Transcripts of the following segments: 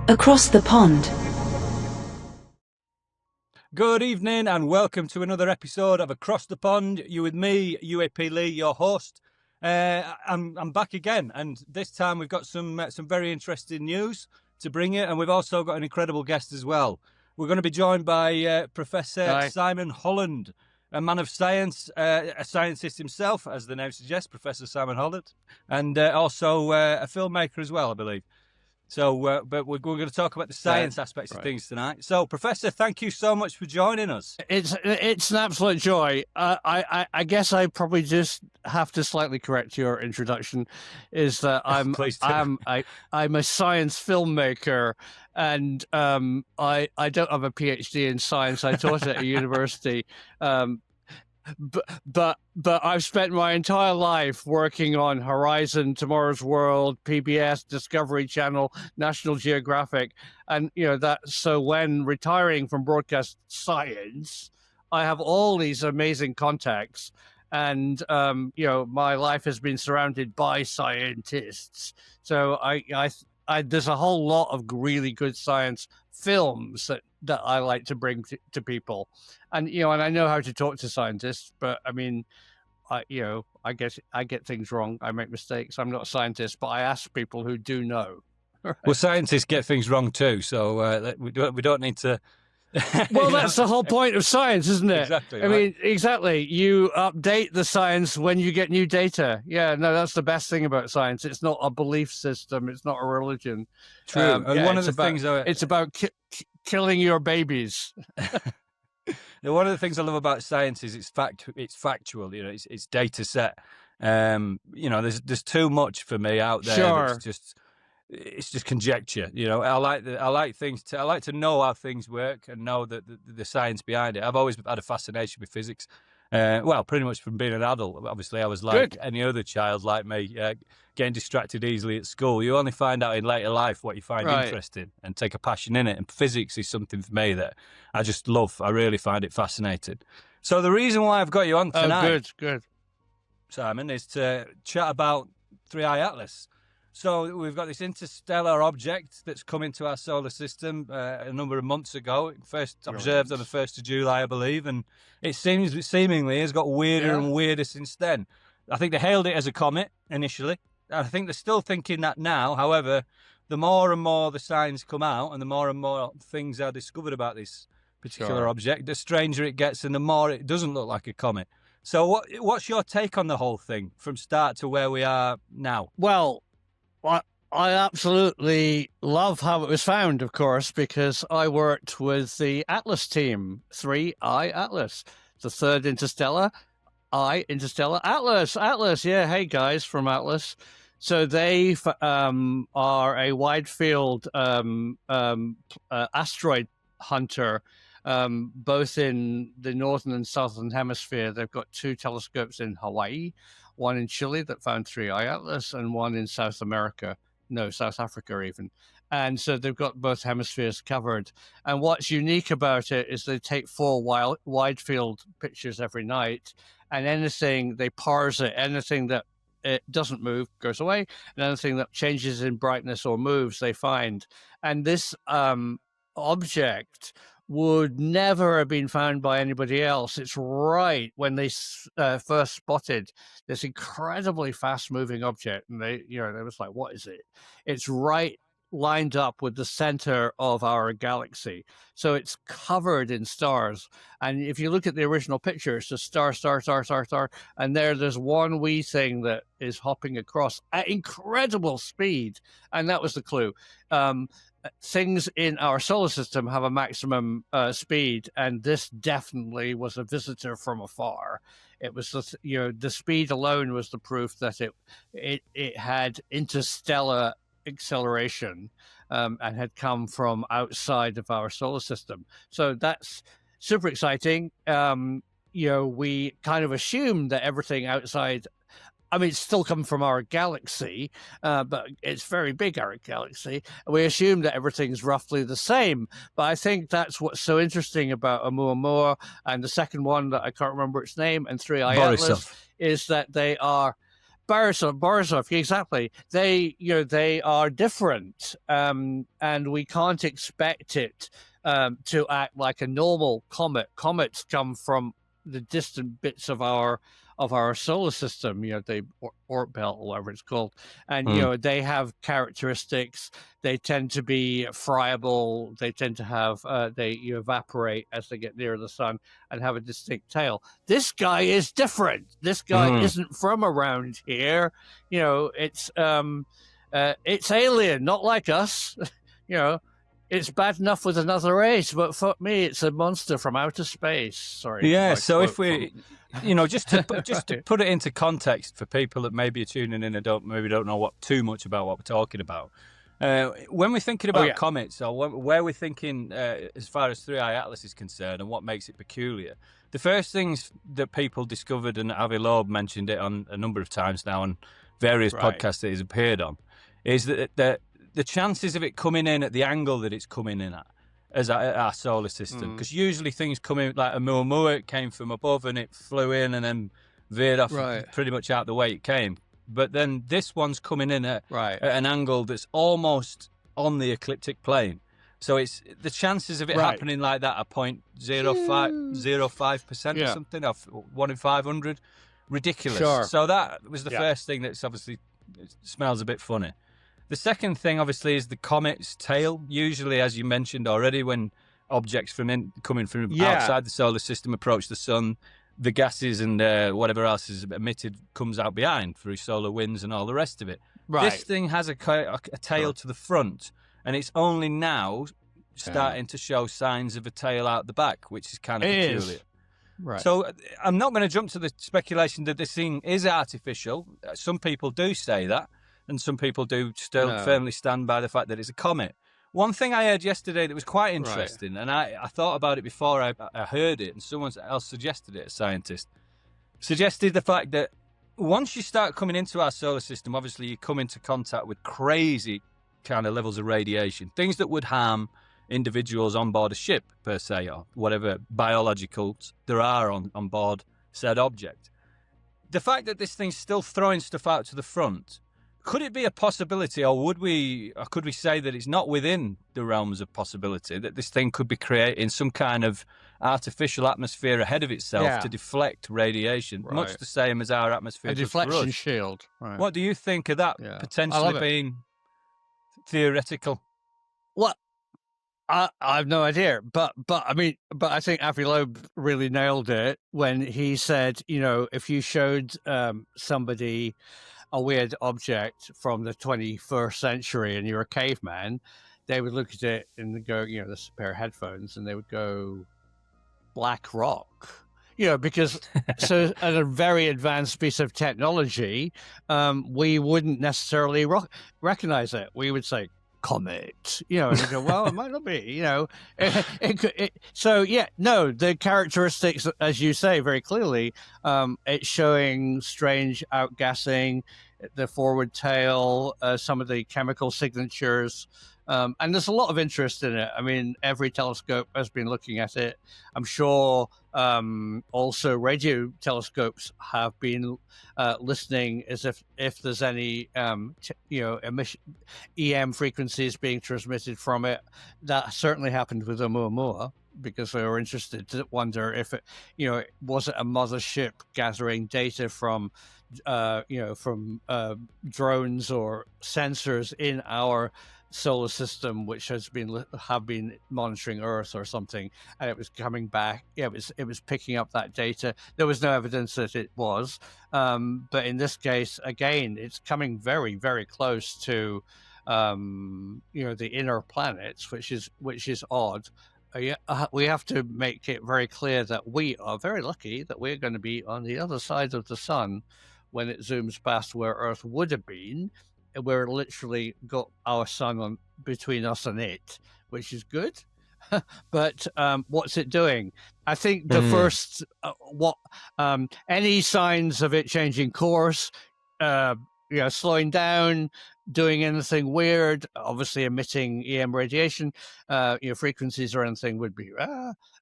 Across the pond. Good evening and welcome to another episode of Across the Pond. You with me, UAP Lee, your host. I'm back again, and this time we've got some very interesting news to bring you, and we've also got an incredible guest as well. We're going to be joined by Professor Simon Holland, a man of science, a scientist himself, as the name suggests, Professor Simon Holland, and also a filmmaker as well, I believe. So, but we're going to talk about the science aspects of things tonight. So, Professor, thank you so much for joining us. It's an absolute joy. I guess I probably just have to slightly correct your introduction. Is that I'm a science filmmaker, and I don't have a PhD in science. I taught at a university. But I've spent my entire life working on Horizon, Tomorrow's World, PBS, Discovery Channel, National Geographic, and so when retiring from broadcast science, I have all these amazing contacts, and my life has been surrounded by scientists. So I there's a whole lot of really good science films that I like to bring to people, and and I know how to talk to scientists, but I mean, I guess I get things wrong. I make mistakes. I'm not a scientist, but I ask people who do know. Right? Well, scientists get things wrong too, so we don't need to. Well, that's the whole point of science, isn't it? Exactly. I mean, exactly. You update the science when you get new data. Yeah, no, that's the best thing about science. It's not a belief system. It's not a religion. True. And one of the things it's about killing your babies. One of the things I love about science is it's factual. It's data set. There's too much for me out there. Sure. It's just conjecture. I like to know how things work and know the science behind it. I've always had a fascination with physics. Pretty much from being an adult. Obviously, I was like any other child like me, getting distracted easily at school. You only find out in later life what you find interesting and take a passion in it. And physics is something for me that I just love. I really find it fascinating. So the reason why I've got you on tonight, good, Simon, is to chat about 3I Atlas. So we've got this interstellar object that's come into our solar system a number of months ago. First observed on the 1st of July, I believe, and it seemingly has got weirder and weirder since then. I think they hailed it as a comet initially. I think they're still thinking that now. However, the more and more the signs come out and the more and more things are discovered about this particular object, the stranger it gets and the more it doesn't look like a comet. So what's your take on the whole thing from start to where we are now? Well, I absolutely love how it was found, of course, because I worked with the Atlas team, 3I Atlas, the third interstellar, interstellar, Atlas, yeah, hey guys from Atlas. So they are a wide field asteroid hunter, both in the northern and southern hemisphere. They've got 2 telescopes in Hawaii, one in Chile that found 3I Atlas, and one in South Africa even. And so they've got both hemispheres covered. And what's unique about it is they take 4 wide field pictures every night, and they parse it. Anything that it doesn't move goes away, and anything that changes in brightness or moves, they find. And this object would never have been found by anybody else. It's right when they first spotted this incredibly fast-moving object, and they was like, "What is it?" It's right lined up with the center of our galaxy, so it's covered in stars. And if you look at the original picture, it's just star, and there's one wee thing that is hopping across at incredible speed, and that was the clue. Things in our solar system have a maximum speed, and this definitely was a visitor from afar. It was the speed alone was the proof that it had interstellar acceleration and had come from outside of our solar system. So that's super exciting. We kind of assumed that everything outside, I mean, it's still come from our galaxy, but it's very big, our galaxy. We assume that everything's roughly the same. But I think that's what's so interesting about Oumuamua and the second one that I can't remember its name, and 3I Atlas, is that they are Borisov, exactly. They are different, and we can't expect it to act like a normal comet. Comets come from the distant bits of our solar system, the Oort belt, or whatever it's called, and they have characteristics. They tend to be friable. They tend to have they evaporate as they get near the sun and have a distinct tail. This guy is different. This guy isn't from around here. It's alien, not like us. It's bad enough with another race, but fuck me, it's a monster from outer space. Sorry. Yeah. So if we, just to put it into context for people that maybe are tuning in and don't know too much about what we're talking about. When we're thinking about comets, or where we're thinking as far as 3i Atlas is concerned and what makes it peculiar, the first things that people discovered, and Avi Loeb mentioned it on a number of times now on various podcasts that he's appeared on, is that the chances of it coming in at the angle that it's coming in at as our solar system, because usually things come in like a Oumuamua, it came from above and it flew in and then veered off pretty much out the way it came. But then this one's coming in at an angle that's almost on the ecliptic plane. So it's the chances of it happening like that are 0.05% or something, of 1 in 500. Ridiculous. Sure. So that was the first thing that's obviously smells a bit funny. The second thing, obviously, is the comet's tail. Usually, as you mentioned already, when objects coming from outside the solar system approach the sun, the gases and whatever else is emitted comes out behind through solar winds and all the rest of it. Right. This thing has a tail to the front, and it's only now starting to show signs of a tail out the back, which is kind of peculiar. Right. So I'm not going to jump to the speculation that this thing is artificial. Some people do say that. And some people do still firmly stand by the fact that it's a comet. One thing I heard yesterday that was quite interesting, and I thought about it before I heard it, and someone else suggested it, a scientist, suggested the fact that once you start coming into our solar system, obviously you come into contact with crazy kind of levels of radiation, things that would harm individuals on board a ship, per se, or whatever biologicals there are on board said object. The fact that this thing's still throwing stuff out to the front, could it be a possibility, or could we say that it's not within the realms of possibility, that this thing could be creating some kind of artificial atmosphere ahead of itself to deflect radiation, much the same as our atmosphere does for us? A deflection shield. Right. What do you think of that potentially being theoretical? Well, I have no idea, but I think Avi Loeb really nailed it when he said, if you showed somebody a weird object from the 21st century and you're a caveman, they would look at it and go, this is a pair of headphones, and they would go, black rock. Because so at a very advanced piece of technology, we wouldn't necessarily recognize it. We would say, comet, and you go, well, it might not be, the characteristics, as you say very clearly, it's showing strange outgassing, the forward tail, some of the chemical signatures, and there's a lot of interest in it. I mean, every telescope has been looking at it. I'm sure also radio telescopes have been listening as if there's any emission, EM frequencies being transmitted from it. That certainly happened with Oumuamua, because they were interested to wonder if it, was it a mothership gathering data from drones or sensors in our solar system, which have been monitoring Earth or something, and it was coming back. It was picking up that data. There was no evidence that it was, but in this case, again, it's coming very, very close to the inner planets, which is odd. We have to make it very clear that we are very lucky that we're going to be on the other side of the sun when it zooms past where Earth would have been. We're literally got our sun on between us and it, which is good. But what's it doing? I think the first any signs of it changing course slowing down, doing anything weird, obviously emitting EM radiation, frequencies or anything would be.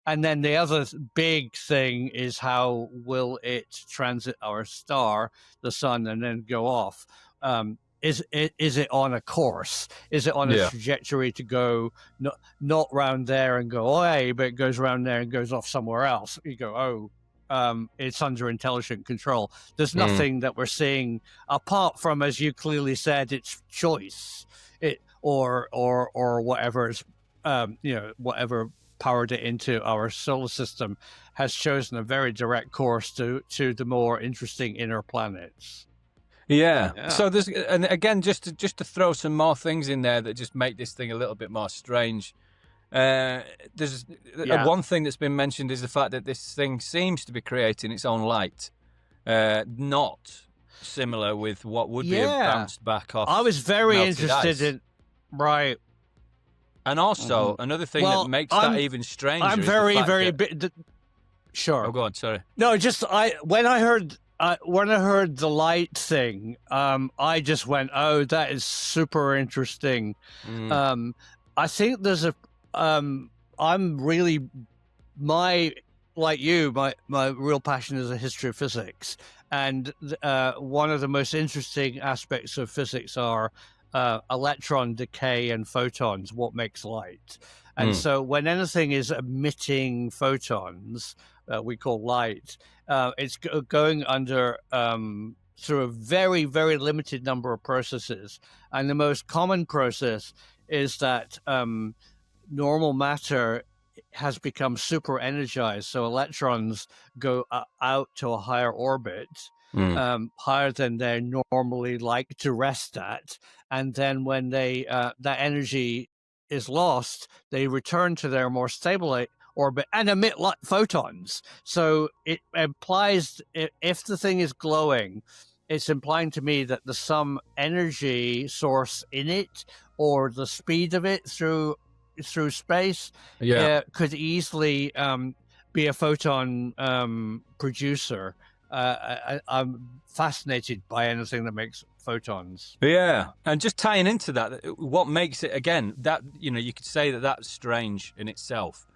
And then the other big thing is how will it transit our star, the sun, and then go off? Is it on a course? Is it on a trajectory to go not round there and go away, but it goes around there and goes off somewhere else? You go, it's under intelligent control. There's nothing that we're seeing apart from, as you clearly said, its choice, or whatever's whatever powered it into our solar system has chosen a very direct course to the more interesting inner planets. Yeah. So there's, and again, just to throw some more things in there that just make this thing a little bit more strange. There's one thing that's been mentioned is the fact that this thing seems to be creating its own light, not similar with what would be bounced back off. I was very interested in and also another thing that makes that even stranger. I'm very sure. Oh, go on. Sorry. No, just when I heard the light thing, I just went, "Oh, that is super interesting." I think there's I'm really my real passion is a history of physics, and one of the most interesting aspects of physics are electron decay and photons, what makes light. And so when anything is emitting photons, we call light, it's going under through a very, very limited number of processes. And the most common process is that normal matter has become super energized. So electrons go out to a higher orbit, higher than they normally like to rest at. And then when they that energy is lost, they return to their more stable orbit and emit photons. So it implies, if the thing is glowing, it's implying to me that there's some energy source in it, or the speed of it through space could easily be a photon producer. I'm fascinated by anything that makes photons. Yeah, and just tying into that, what makes it, again, that, you could say that that's strange in itself,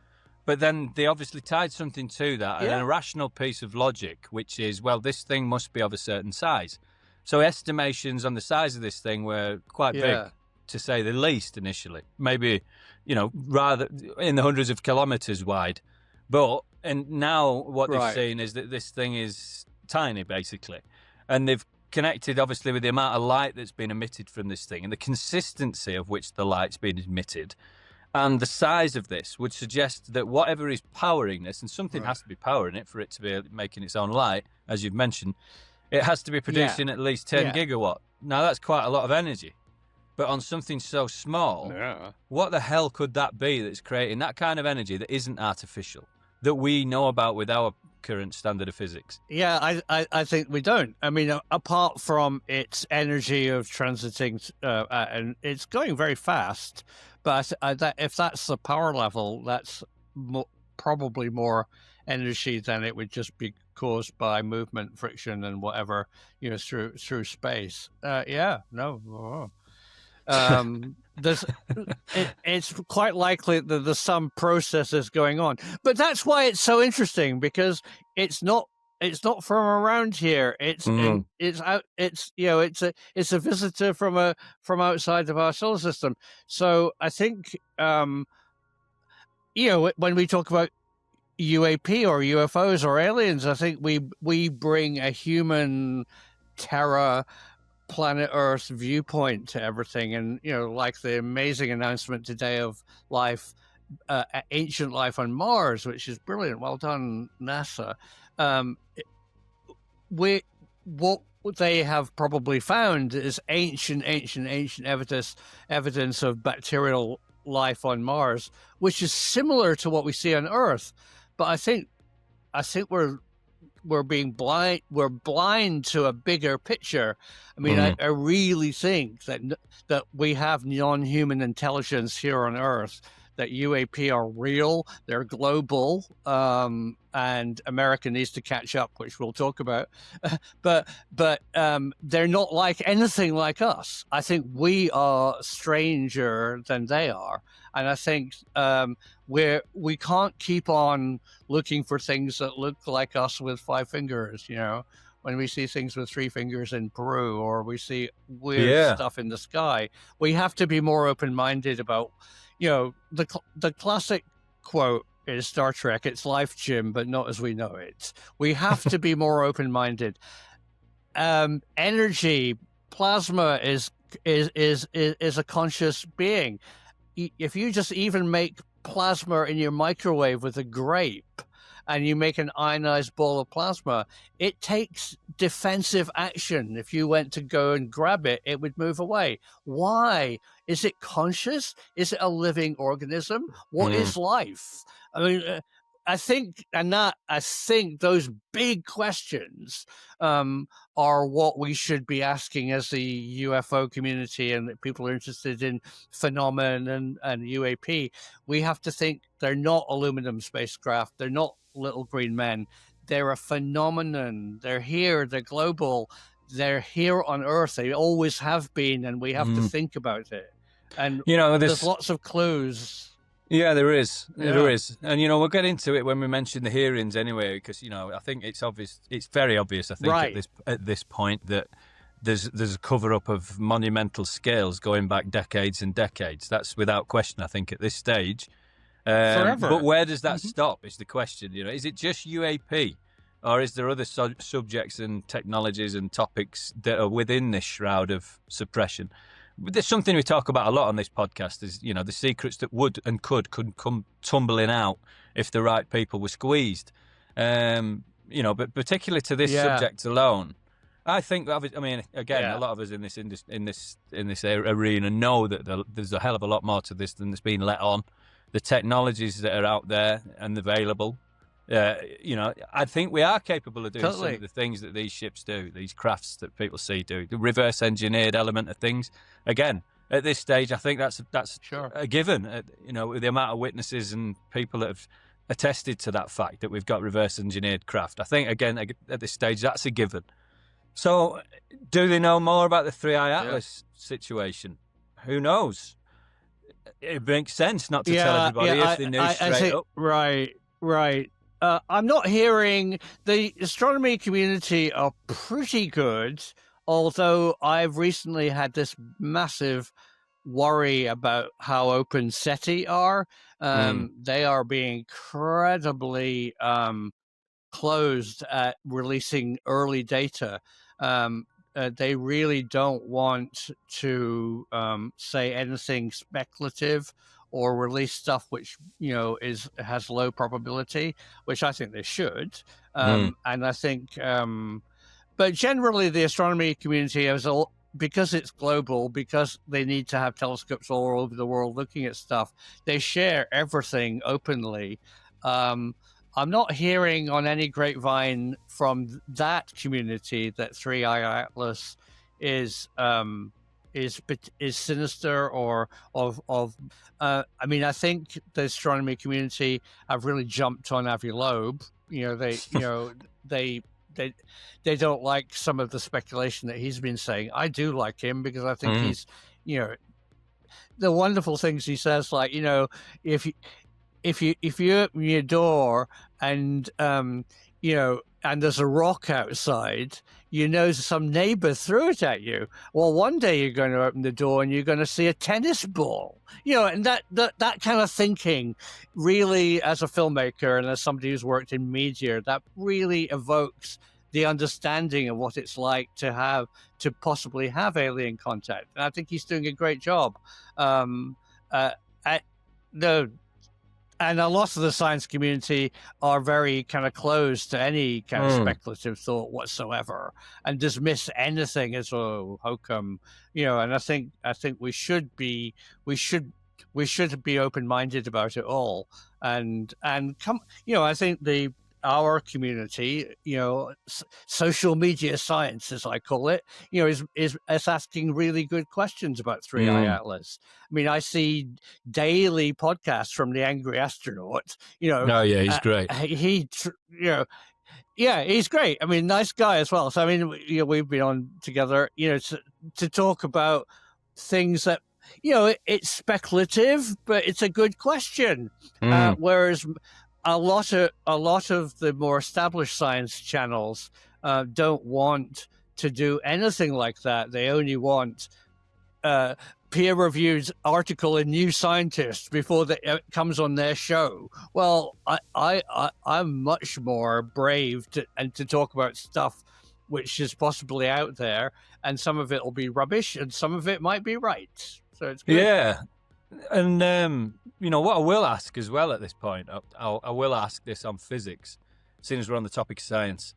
but then they obviously tied something to that, an irrational piece of logic, which is, well, this thing must be of a certain size. So estimations on the size of this thing were quite big, to say the least, initially. Maybe, rather in the hundreds of kilometers wide. And now what they've seen is that this thing is tiny, basically. And they've connected, obviously, with the amount of light that's been emitted from this thing and the consistency of which the light's been emitted. And the size of this would suggest that whatever is powering this, and something has to be powering it for it to be making its own light, as you've mentioned, it has to be producing at least 10 gigawatt. Now, that's quite a lot of energy. But on something so small, what the hell could that be that's creating that kind of energy that isn't artificial, that we know about with our current standard of physics? Yeah, I think we don't. I mean, apart from its energy of transiting, and it's going very fast, but if that's the power level, that's probably more energy than it would just be caused by movement, friction, and whatever, through space. It's quite likely that there's some processes going on, but that's why it's so interesting, because it's not from around here. It's out. It's a visitor from outside of our solar system. So I think when we talk about UAP or UFOs or aliens, I think we bring a human terror, planet Earth viewpoint to everything. And like the amazing announcement today of ancient life on Mars, which is brilliant. Well done, NASA. What they have probably found is ancient evidence of bacterial life on Mars, which is similar to what we see on Earth. But I think we're being blind. We're blind to a bigger picture. I mean, I really think that we have non-human intelligence here on Earth that UAP are real, they're global, and America needs to catch up, which we'll talk about. but they're not like anything like us. I think we are stranger than they are, and I think we can't keep on looking for things that look like us with 5 fingers. When we see things with 3 fingers in Peru, or we see weird stuff in the sky, we have to be more open-minded about, the classic quote is Star Trek, it's life, Jim, but not as we know it. We have to be more open-minded. Energy, plasma is a conscious being. If you just even make plasma in your microwave with a grape, and you make an ionized ball of plasma, it takes defensive action. If you went to go and grab it, it would move away. Why? Is it conscious? Is it a living organism? What is life? I mean, I think those big questions are what we should be asking as the UFO community and people are interested in phenomenon and UAP. We have to think they're not aluminum spacecraft. They're not little green men. They're a phenomenon. They're here. They're global. They're here on Earth. They always have been, and we have to think about it. And there's lots of clues. Yeah, there is. There is. And, we'll get into it when we mention the hearings anyway, because, I think it's obvious. It's very obvious, I think, at this point that there's a cover-up of monumental scales going back decades and decades. That's without question, I think, at this stage. Forever. But where does that stop is the question. Is it just UAP, or is there other subjects and technologies and topics that are within this shroud of suppression? There's something we talk about a lot on this podcast is, the secrets that would and could come tumbling out if the right people were squeezed. But particularly to this subject alone, I think, a lot of us in this arena know that there's a hell of a lot more to this than that's being let on. The technologies that are out there and available, I think we are capable of doing some of the things that these ships do, these crafts that people see do, the reverse engineered element of things. Again, at this stage, I think that's sure a given. With the amount of witnesses and people that have attested to that fact that we've got reverse engineered craft. I think, again, at this stage, that's a given. So, do they know more about the 3i Atlas situation? Who knows? It makes sense not to tell everybody if they knew straight up. Right. I'm not hearing the astronomy community are pretty good, although I've recently had this massive worry about how open SETI are. They are being incredibly closed at releasing early data. They really don't want to say anything speculative or release stuff which has low probability, which I think they should. And I think, but generally the astronomy community because it's global, because they need to have telescopes all over the world looking at stuff, they share everything openly. I'm not hearing on any grapevine from that community that 3i Atlas is sinister or I think the astronomy community have really jumped on Avi Loeb. They don't like some of the speculation that he's been saying. I do like him because I think he's, the wonderful things he says, like, if you open your door and and there's a rock outside, some neighbor threw it at you. Well, one day you're going to open the door and you're going to see a tennis ball. And that kind of thinking really, as a filmmaker and as somebody who's worked in media, that really evokes the understanding of what it's like to possibly have alien contact. And I think he's doing a great job. And a lot of the science community are very kind of closed to any kind of speculative thought whatsoever, and dismiss anything as how come, and I think we should be open-minded about it all, and come, I think our community, social media science, as I call it, is asking really good questions about Three Eye Atlas. I mean, I see daily podcasts from the Angry Astronaut. Oh yeah, he's great. Yeah, he's great. I mean, nice guy as well. So I mean, we've been on together, to talk about things that, it's speculative, but it's a good question. Whereas a lot of the more established science channels don't want to do anything like that. They only want peer-reviewed article in New Scientist before it comes on their show. Well, I'm much more brave to talk about stuff which is possibly out there, and some of it will be rubbish, and some of it might be right. So it's good. Yeah, and what I will ask as well at this point, I will ask this on physics, seeing as we're on the topic of science.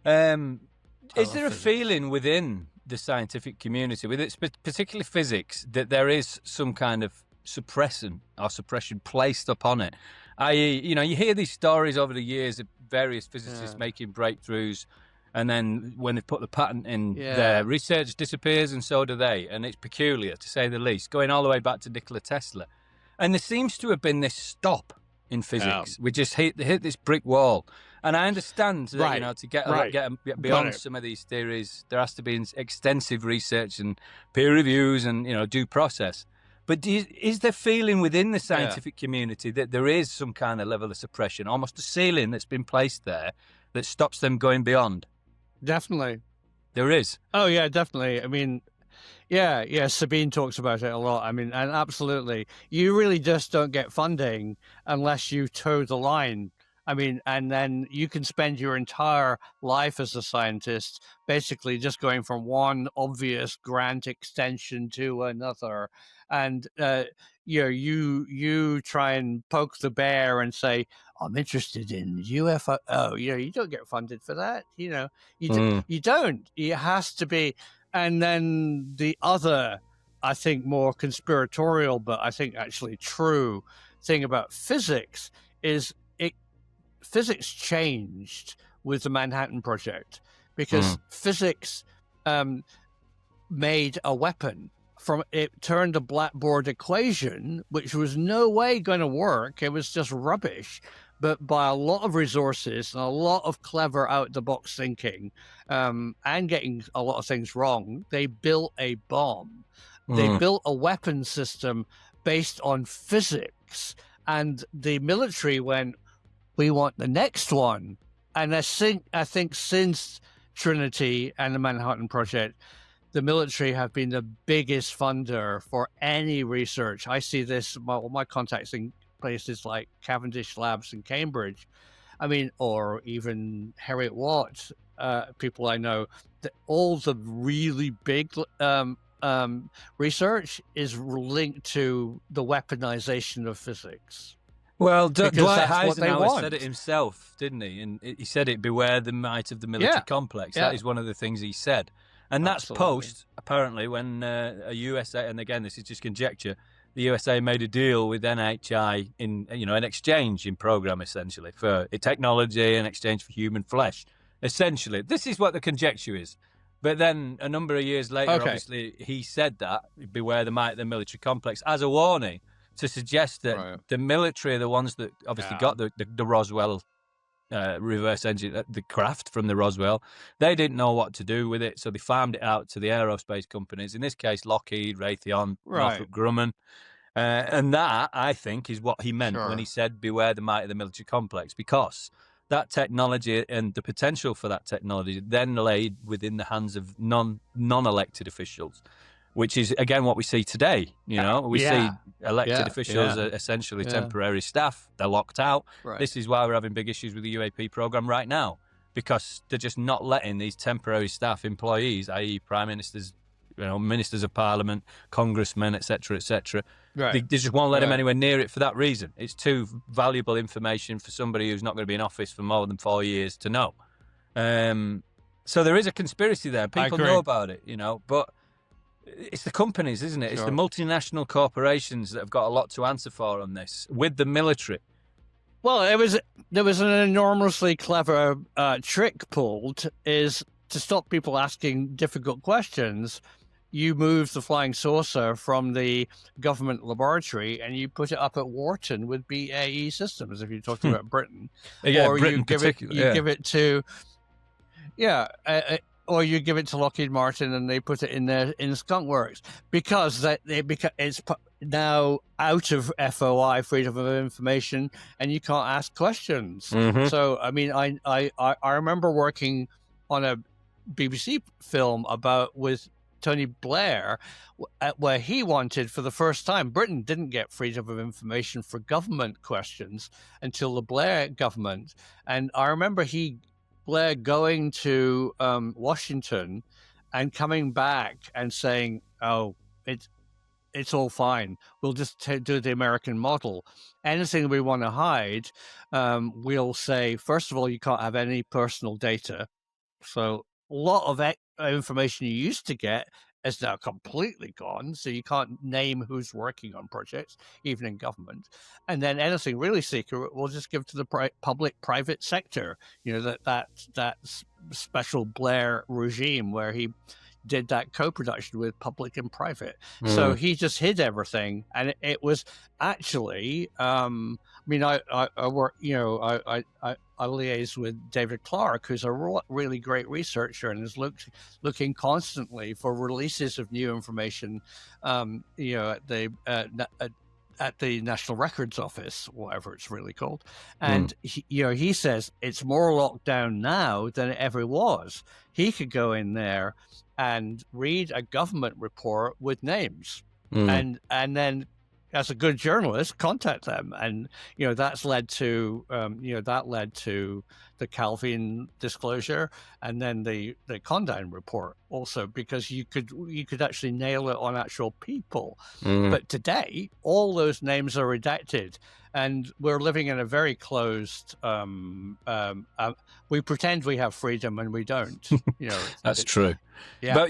Is there a feeling within the scientific community, with it, particularly physics, that there is some kind of suppression placed upon it? I.e., you hear these stories over the years of various physicists making breakthroughs, and then when they put the patent in, their research disappears, and so do they. And it's peculiar, to say the least, going all the way back to Nikola Tesla. And there seems to have been this stop in physics. We just hit this brick wall. And I understand that, to get beyond some of these theories, there has to be extensive research and peer reviews and, due process. But is there feeling within the scientific community that there is some kind of level of suppression, almost a ceiling that's been placed there that stops them going beyond? Definitely. There is. Oh, yeah, definitely. I mean, yeah, Sabine talks about it a lot. I mean, and absolutely. You really just don't get funding unless you toe the line. I mean, and then you can spend your entire life as a scientist basically just going from one obvious grant extension to another. And, you try and poke the bear and say, I'm interested in UFO. Oh, you don't get funded for that. You don't. It has to be. And then the other, I think, more conspiratorial, but I think actually true thing about physics is physics changed with the Manhattan Project, because physics made a weapon. It turned a blackboard equation, which was no way going to work. It was just rubbish. But by a lot of resources and a lot of clever out-the-box thinking, and getting a lot of things wrong, they built a bomb. They built a weapon system based on physics. And the military went, we want the next one. And I think since Trinity and the Manhattan Project, the military have been the biggest funder for any research. I see this, my contacts in places like Cavendish Labs in Cambridge, or even Heriot-Watt, people I know, all the really big research is linked to the weaponization of physics. Well, Dwight Eisenhower said it himself, didn't he? And he said it, beware the might of the military complex. That is one of the things he said. And that's post, apparently, when a USA, and again, this is just conjecture, the USA made a deal with NHI in, an exchange in program, essentially, for technology and exchange for human flesh. Essentially, this is what the conjecture is. But then a number of years later, obviously, he said that, beware the might of the military complex, as a warning, to suggest that the military are the ones that obviously got the Roswell reverse engine, the craft from the Roswell. They didn't know what to do with it, so they farmed it out to the aerospace companies, in this case Lockheed, Raytheon, Northrop Grumman. And that, I think, is what he meant when he said beware the might of the military complex, because that technology and the potential for that technology then laid within the hands of non-elected officials, which is, again, what we see today. We see elected officials are essentially temporary staff. They're locked out. This is why we're having big issues with the UAP program right now, because they're just not letting these temporary staff employees, i.e. prime ministers, ministers of parliament, congressmen, etc., they just won't let them anywhere near it for that reason. It's too valuable information for somebody who's not going to be in office for more than 4 years to know. So there is a conspiracy there. People know about it, but it's the companies, isn't it? It's the multinational corporations that have got a lot to answer for on this, with the military. Well, there was an enormously clever trick pulled is to stop people asking difficult questions. You move the flying saucer from the government laboratory and you put it up at Wharton with BAE Systems. If you're talking about Britain, Yeah, or Britain particularly. you give it to or you give it to Lockheed Martin and they put it in there in Skunk Works because it's now out of FOI, freedom of information, and you can't ask questions. Mhm. So I mean, I remember working on a BBC film with Tony Blair, where he wanted, for the first time, Britain didn't get freedom of information for government questions until the Blair government. And I remember Blair going to Washington and coming back and saying, "Oh, it's all fine. We'll just do the American model. Anything we want to hide, we'll say, first of all, you can't have any personal data. So a lot of information you used to get is now completely gone. So you can't name who's working on projects, even in government. And then anything really secret, we'll just give to the public-private sector. You know, that special Blair regime where he did that co-production with public and private. So he just hid everything, and it was actually. I mean, I work. You know, I liaise with David Clark, who's a really great researcher and is looking constantly for releases of new information. You know, at the National Records Office, whatever it's really called, and he says it's more locked down now than it ever was. He could go in there and read a government report with names, and then, as a good journalist, contact them, and that's led to the Calvin disclosure, and then the Condon report also, because you could actually nail it on actual people. But today, all those names are redacted, and we're living in a very closed. We pretend we have freedom, and we don't. That's true. Yeah. But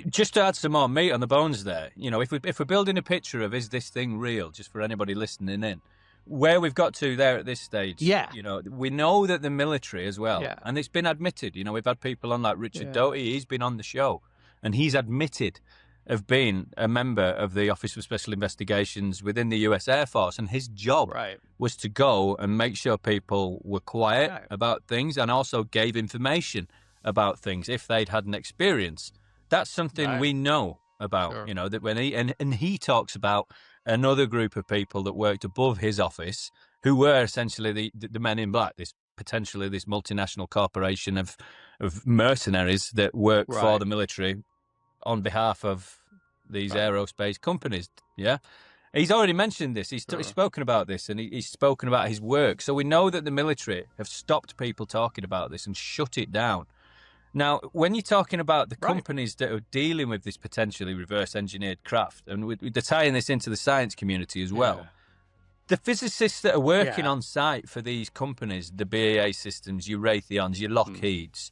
just to add some more meat on the bones there, if we're building a picture of, is this thing real, just for anybody listening in, where we've got to there at this stage, we know that the military as well, and it's been admitted. We've had people on like Richard Doty, he's been on the show, and he's admitted of being a member of the Office of Special Investigations within the US Air Force, and his job was to go and make sure people were quiet about things, and also gave information about things if they'd had an experience. That's something we know about, that when he talks about another group of people that worked above his office, who were essentially the men in black, this multinational corporation of mercenaries that work for the military on behalf of these aerospace companies. He's already mentioned this. He's spoken about this, and he's spoken about his work. So we know that the military have stopped people talking about this and shut it down. Now, when you're talking about the companies that are dealing with this potentially reverse-engineered craft, and we're tying this into the science community as well, the physicists that are working on site for these companies, the BAE Systems, your Raytheons, your Lockheeds,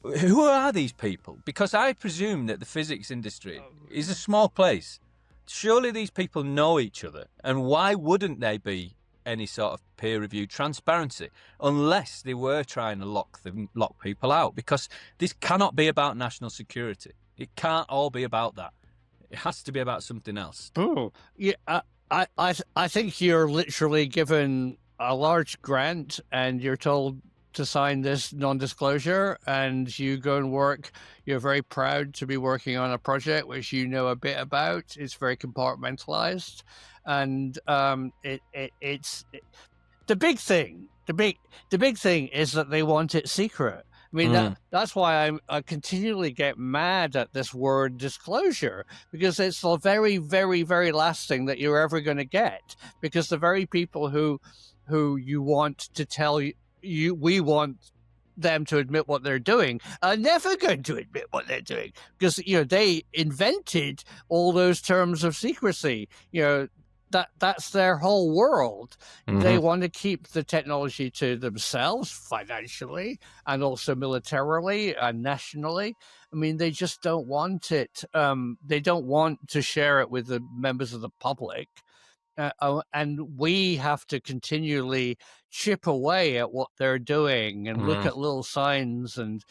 who are these people? Because I presume that the physics industry is a small place. Surely these people know each other, and why wouldn't they be any sort of peer-reviewed transparency unless they were trying to lock people out? Because this cannot be about national security. It can't all be about that. It has to be about something else. Oh, yeah. I think you're literally given a large grant and you're told to sign this non-disclosure, and you go and work. You're very proud to be working on a project which you know a bit about. It's very compartmentalized, and it's the big thing. The big thing is that they want it secret. I mean, that's why I continually get mad at this word disclosure, because it's the very, very, very last thing that you're ever going to get, because the very people who you want to tell we want them to admit what they're doing are never going to admit what they're doing, because they invented all those terms of secrecy. That's their whole world. They want to keep the technology to themselves financially and also militarily and nationally. I mean, they just don't want it. They don't want to share it with the members of the public. and we have to continually chip away at what they're doing and look at little signs and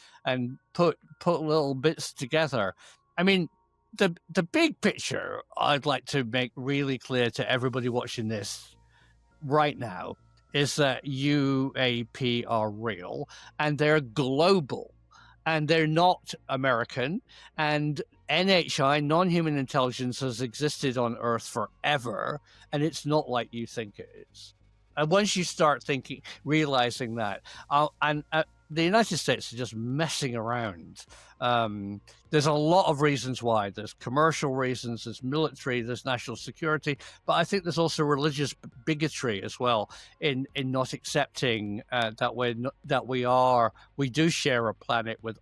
put little bits together. I mean, the big picture I'd like to make really clear to everybody watching this right now is that UAP are real and they're global and they're not American, and NHI, non-human intelligence, has existed on Earth forever, and it's not like you think it is. And once you start realizing that, the United States are just messing around. There's a lot of reasons why. There's commercial reasons, there's military, there's national security, but I think there's also religious bigotry as well in not accepting that we do share a planet with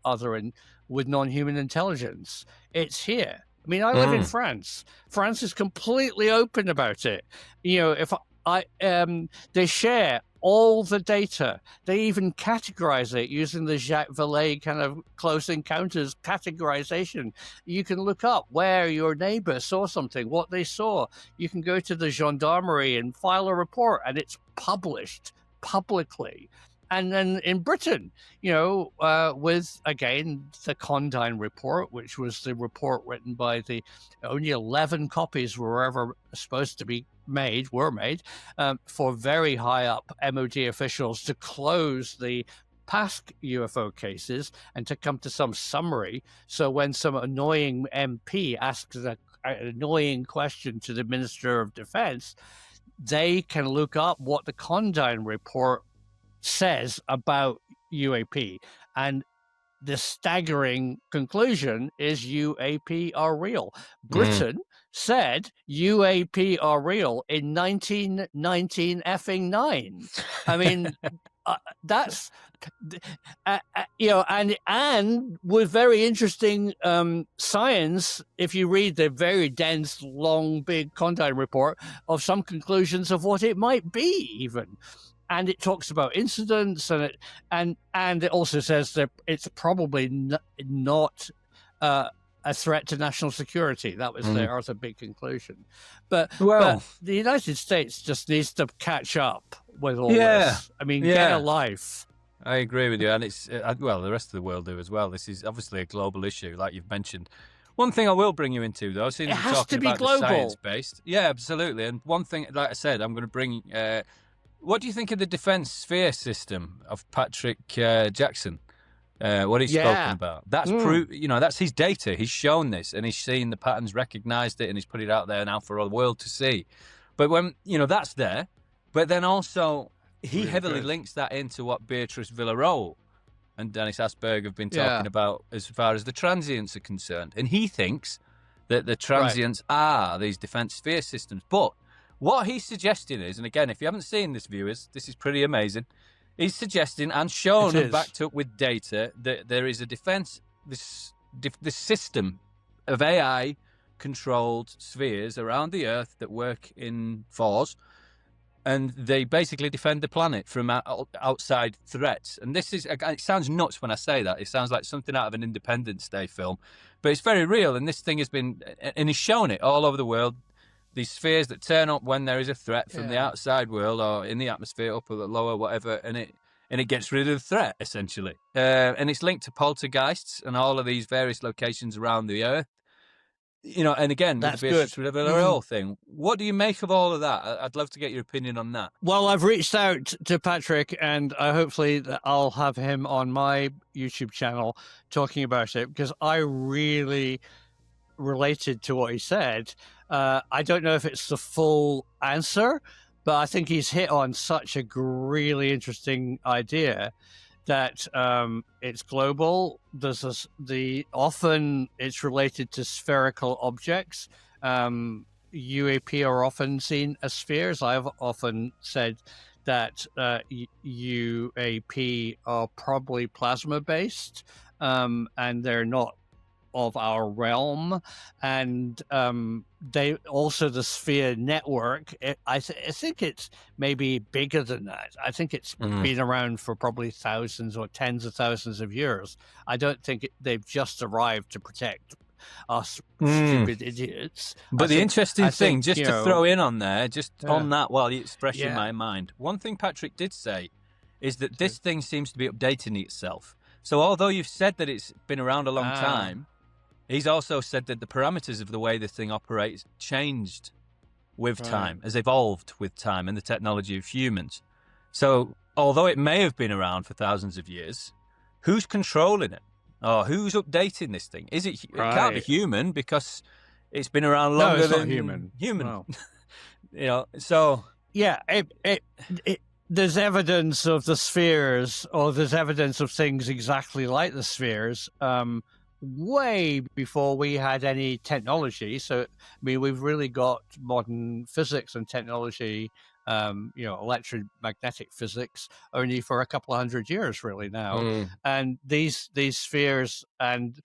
with non-human intelligence. It's here. I mean, I live in France. France is completely open about it. You know, if they share all the data. They even categorize it using the Jacques Vallée kind of close encounters categorization. You can look up where your neighbor saw something, what they saw. You can go to the gendarmerie and file a report, and it's published publicly. And then in Britain, you know, with, again, the Condign report, which was the report written by only 11 copies were ever supposed to be were made for very high up MOD officials to close the past UFO cases and to come to some summary. So when some annoying MP asks an annoying question to the Minister of Defense, they can look up what the Condign report says about UAP, and the staggering conclusion is UAP are real. Britain said UAP are real in 1919 effing 9. I mean, that's you know, and with very interesting science. If you read the very dense, long, big Condign report of some conclusions of what it might be, even. And it talks about incidents, and it also says that it's probably not a threat to national security. That was their other big conclusion. But the United States just needs to catch up with all this. I mean, get a life. I agree with you, and it's well, the rest of the world do as well. This is obviously a global issue, like you've mentioned. One thing I will bring you into, though, since we're talking about the science-based, absolutely. And one thing, like I said, I'm going to bring. What do you think of the defense sphere system of Patrick Jackson? What he's spoken about? That's you know, that's his data. He's shown this, and he's seen the patterns, recognized it, and he's put it out there now for the world to see. But when that's there, but then also he heavily links that into what Beatrice Villarreal and Dennis Asperg have been talking about as far as the transients are concerned, and he thinks that the transients are these defense sphere systems, but what he's suggesting is, and again, if you haven't seen this, viewers, this is pretty amazing. He's suggesting and shown and backed up with data that there is a defense, this system of AI-controlled spheres around the Earth that work in fours, and they basically defend the planet from outside threats. And this is, it sounds nuts when I say that. It sounds like something out of an Independence Day film, but it's very real. And this thing has been, and he's shown it all over the world. These spheres that turn up when there is a threat from the outside world or in the atmosphere, up or lower, whatever, and it gets rid of the threat, essentially. And it's linked to poltergeists and all of these various locations around the Earth. You know, and again, with the Beatrice Villarreal thing. What do you make of all of that? I'd love to get your opinion on that. Well, I've reached out to Patrick, and hopefully I'll have him on my YouTube channel talking about it, because I really related to what he said. I don't know if it's the full answer, but I think he's hit on such a really interesting idea that it's global. Often it's related to spherical objects. UAP are often seen as spheres. I've often said that UAP are probably plasma based, and they're not of our realm, and they also the sphere network. I think it's maybe bigger than that. I think it's been around for probably thousands or tens of thousands of years. I don't think they've just arrived to protect us stupid idiots. But the interesting thing, just to throw in on there, on that while it's fresh in my mind, one thing Patrick did say is that this thing seems to be updating itself. So although you've said that it's been around a long time, he's also said that the parameters of the way this thing operates changed with time, has evolved with time and the technology of humans. So although it may have been around for thousands of years, who's controlling it? Or who's updating this thing? Is it? It can't be human because it's been around longer than human. No. So yeah, there's evidence of the spheres, or there's evidence of things exactly like the spheres, way before we had any technology. So, I mean, we've really got modern physics and technology, electromagnetic physics, only for a couple of hundred years, really now. And these spheres and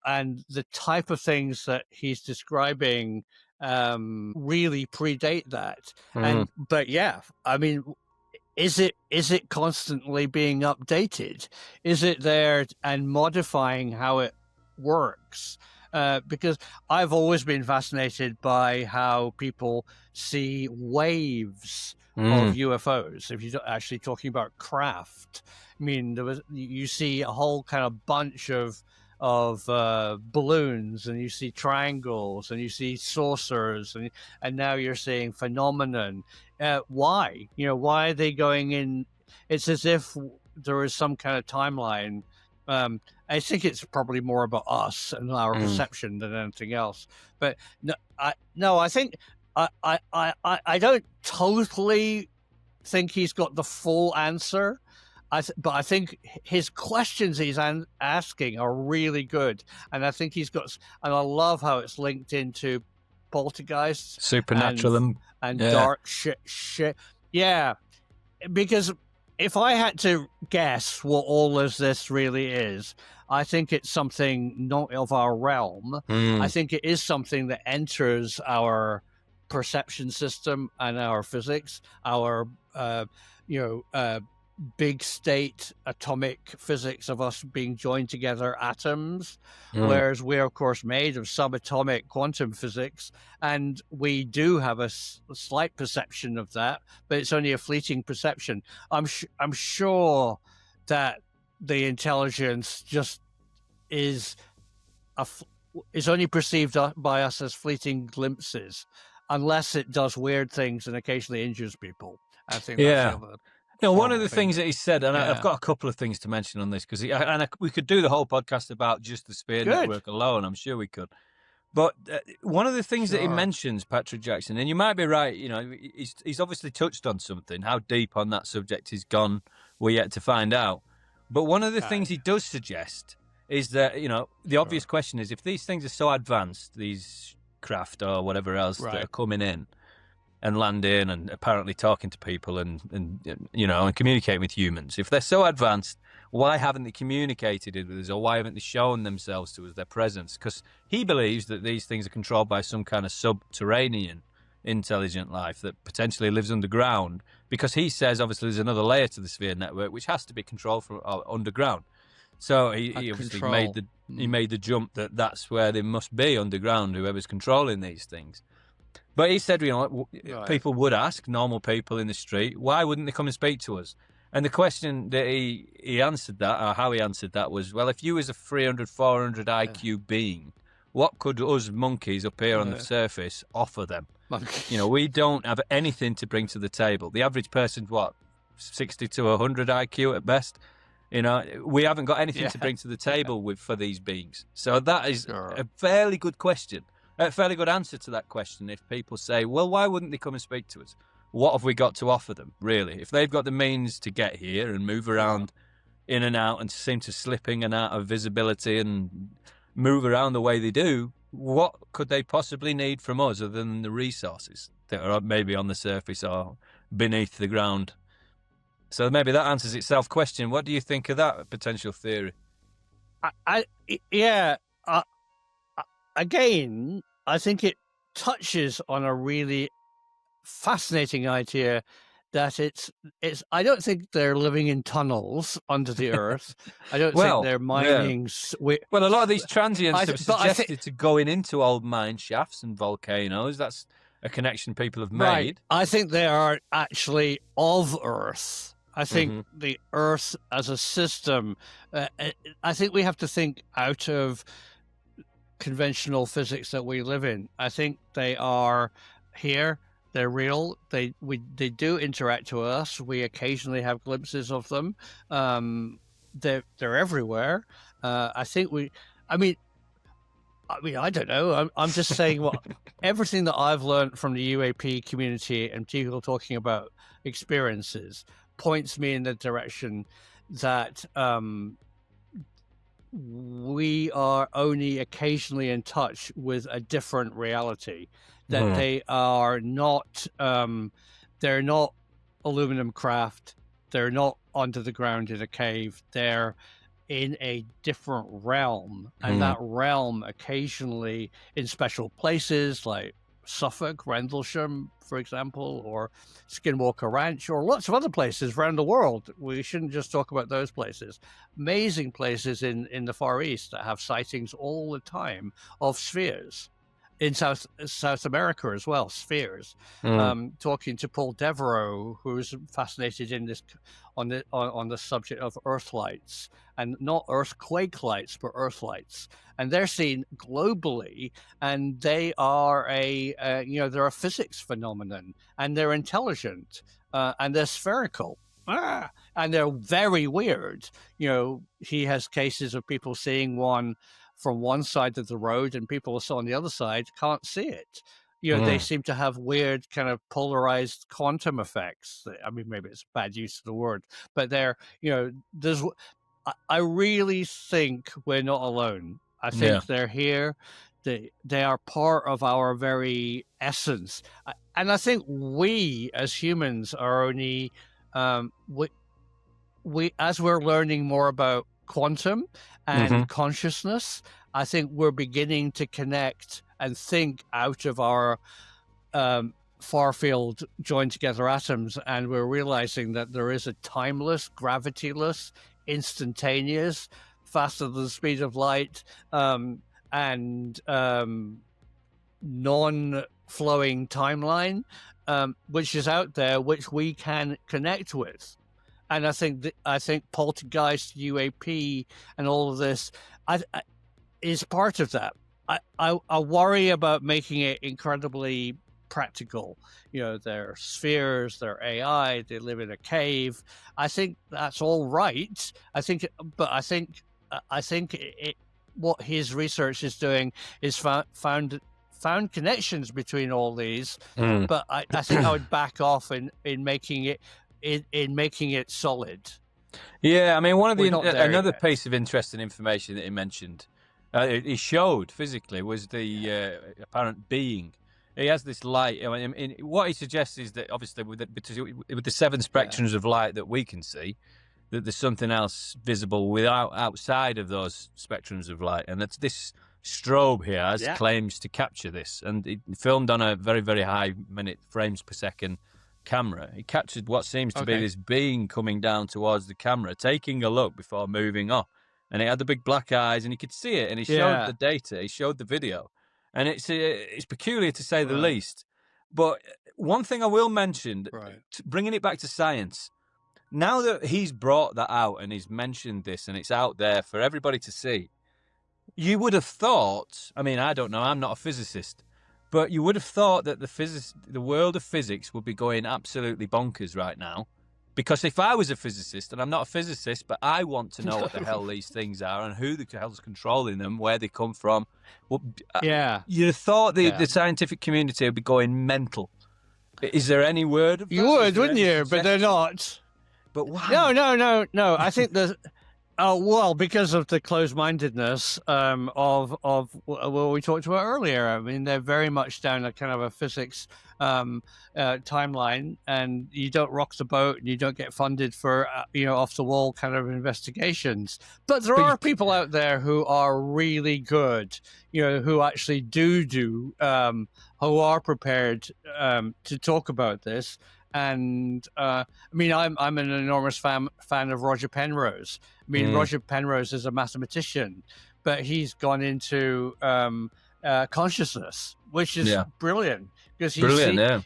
the type of things that he's describing really predate that. But yeah, I mean, is it constantly being updated? Is it there and modifying how it works? Because I've always been fascinated by how people see waves of UFOs. If you're actually talking about craft, I mean, you see a whole kind of bunch of balloons, and you see triangles, and you see saucers, and now you're seeing phenomenon. Why? Why are they going in? It's as if there is some kind of timeline. I think it's probably more about us and our perception than anything else. But I think I don't totally think he's got the full answer. But I think his questions he's asking are really good, and I think he's got. And I love how it's linked into poltergeists, supernatural, and dark shit. Yeah, because if I had to guess what all of this really is, I think it's something not of our realm. I think it is something that enters our perception system and our physics, our big state atomic physics of us being joined together atoms, whereas we're of course made of subatomic quantum physics, and we do have a slight perception of that, but it's only a fleeting perception. I'm sure that the intelligence just is only perceived by us as fleeting glimpses, unless it does weird things and occasionally injures people. I think that's one of the things that he said, and I've got a couple of things to mention on this, because we could do the whole podcast about just the Sphere Network alone. I'm sure we could. But one of the things that he mentions, Patrick Jackson, and you might be right, he's obviously touched on something. How deep on that subject he's gone, we're yet to find out. But one of the things he does suggest is that, the obvious question is, if these things are so advanced, these craft or whatever else that are coming in and landing and apparently talking to people and communicating with humans, if they're so advanced, why haven't they communicated with us, or why haven't they shown themselves to us, their presence? Because he believes that these things are controlled by some kind of subterranean intelligent life that potentially lives underground, because he says obviously there's another layer to the Sphere Network which has to be controlled from underground. So he obviously made the jump that that's where they must be, underground, whoever's controlling these things. But he said, people would ask, normal people in the street, why wouldn't they come and speak to us? And the question that he answered that, or how he answered that, was, well, if you was a 300, 400 IQ being, what could us monkeys up here on the surface offer them? We don't have anything to bring to the table. The average person's, 60 to 100 IQ at best? We haven't got anything to bring to the table for these beings. So that is a fairly good question. A fairly good answer to that question. If people say, well, why wouldn't they come and speak to us? What have we got to offer them, really? If they've got the means to get here and move around in and out and seem to slip in and out of visibility and move around the way they do, what could they possibly need from us other than the resources that are maybe on the surface or beneath the ground? So maybe that answers itself. Question, what do you think of that potential theory? Again, I think it touches on a really fascinating idea that it's. I don't think they're living in tunnels under the earth. I don't think Well, they're yeah. mining. Well, a lot of these transients have but I think suggested to going into old mine shafts and volcanoes. That's a connection people have right. made. I think they are actually of Earth. I think Mm-hmm. the Earth as a system. I think we have to think out of conventional physics that we live in. I think they are here. They're real. They do interact with us. We occasionally have glimpses of them. They're everywhere. I think we. I mean, I don't know. I'm just saying what everything that I've learned from the UAP community and people talking about experiences points me in the direction that we are only occasionally in touch with a different reality. That they are not. They're not aluminum craft. They're not under the ground in a cave. They're in a different realm, and that realm occasionally in special places like Suffolk, Rendlesham, for example, or Skinwalker Ranch, or lots of other places around the world. We shouldn't just talk about those places. Amazing places in the Far East that have sightings all the time of spheres. In South America as well, spheres. Talking to Paul Devereaux, who's fascinated in this on the subject of Earth lights, and not earthquake lights, but Earth lights, and they're seen globally, and they are they're a physics phenomenon, and they're intelligent, and they're spherical. And they're very weird. He has cases of people seeing one from one side of the road and people on the other side can't see it. They seem to have weird kind of polarized quantum effects. I mean, maybe it's a bad use of the word, but I really think we're not alone. I think they're here. They are part of our very essence. And I think we as humans are only, we as we're learning more about quantum and consciousness, I think we're beginning to connect and think out of our far field joined together atoms, and we're realizing that there is a timeless, gravityless, instantaneous, faster than the speed of light, and non-flowing timeline, which is out there, which we can connect with. And I think poltergeist, UAP, and all of this is part of that. I worry about making it incredibly practical. They're spheres, they're AI, they live in a cave. I think that's all right. I think what his research is doing is found connections between all these. But I think I would back off in making it. In making it solid. Yeah, I mean, another yet. piece of interesting information that he mentioned, he showed physically, was the apparent being. He has this light. I mean, what he suggests is that obviously with the 7 spectrums of light that we can see, that there's something else visible outside of those spectrums of light, and that's this strobe here has claims to capture this, and it filmed on a very, very high minute frames per second camera. He captured what seems to be this being coming down towards the camera, taking a look before moving off, and it had the big black eyes, and he could see it, and he showed the data, he showed the video, and it's peculiar to say the least. But one thing I will mention, bringing it back to science, now that he's brought that out and he's mentioned this and it's out there for everybody to see, you would have thought, I mean, I don't know, I'm not a physicist, but you would have thought that the world of physics would be going absolutely bonkers right now. Because if I was a physicist, and I'm not a physicist, but I want to know what the hell these things are and who the hell's controlling them, where they come from. Well, you'd have thought the scientific community would be going mental. Is there any word of that? You would, wouldn't you? But they're not. But why? No. I think there's... because of the closed-mindedness of what we talked about earlier. I mean, they're very much down a kind of a physics timeline, and you don't rock the boat, and you don't get funded for off-the-wall kind of investigations. But there are people out there who are really good, who actually do who are prepared to talk about this. And I mean, I'm an enormous fan of Roger Penrose. I mean, Roger Penrose is a mathematician, but he's gone into consciousness, which is brilliant, because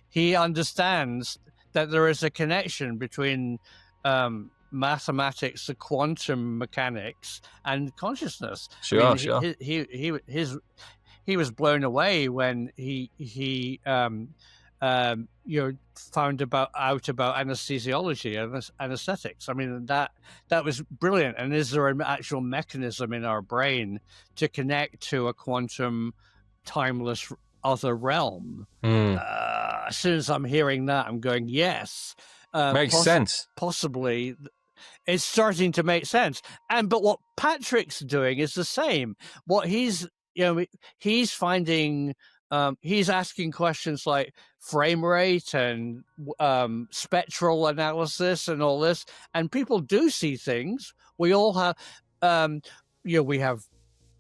he understands that there is a connection between mathematics, the quantum mechanics, and consciousness. Sure, I mean, sure. He was blown away when he found out about anesthesiology and anesthetics. I mean, that was brilliant. And is there an actual mechanism in our brain to connect to a quantum, timeless other realm? As soon as I'm hearing that, I'm going, yes. Makes sense. Possibly. It's starting to make sense. But what Patrick's doing is the same. What he's finding, he's asking questions like frame rate and spectral analysis and all this, and people do see things. We all have, we have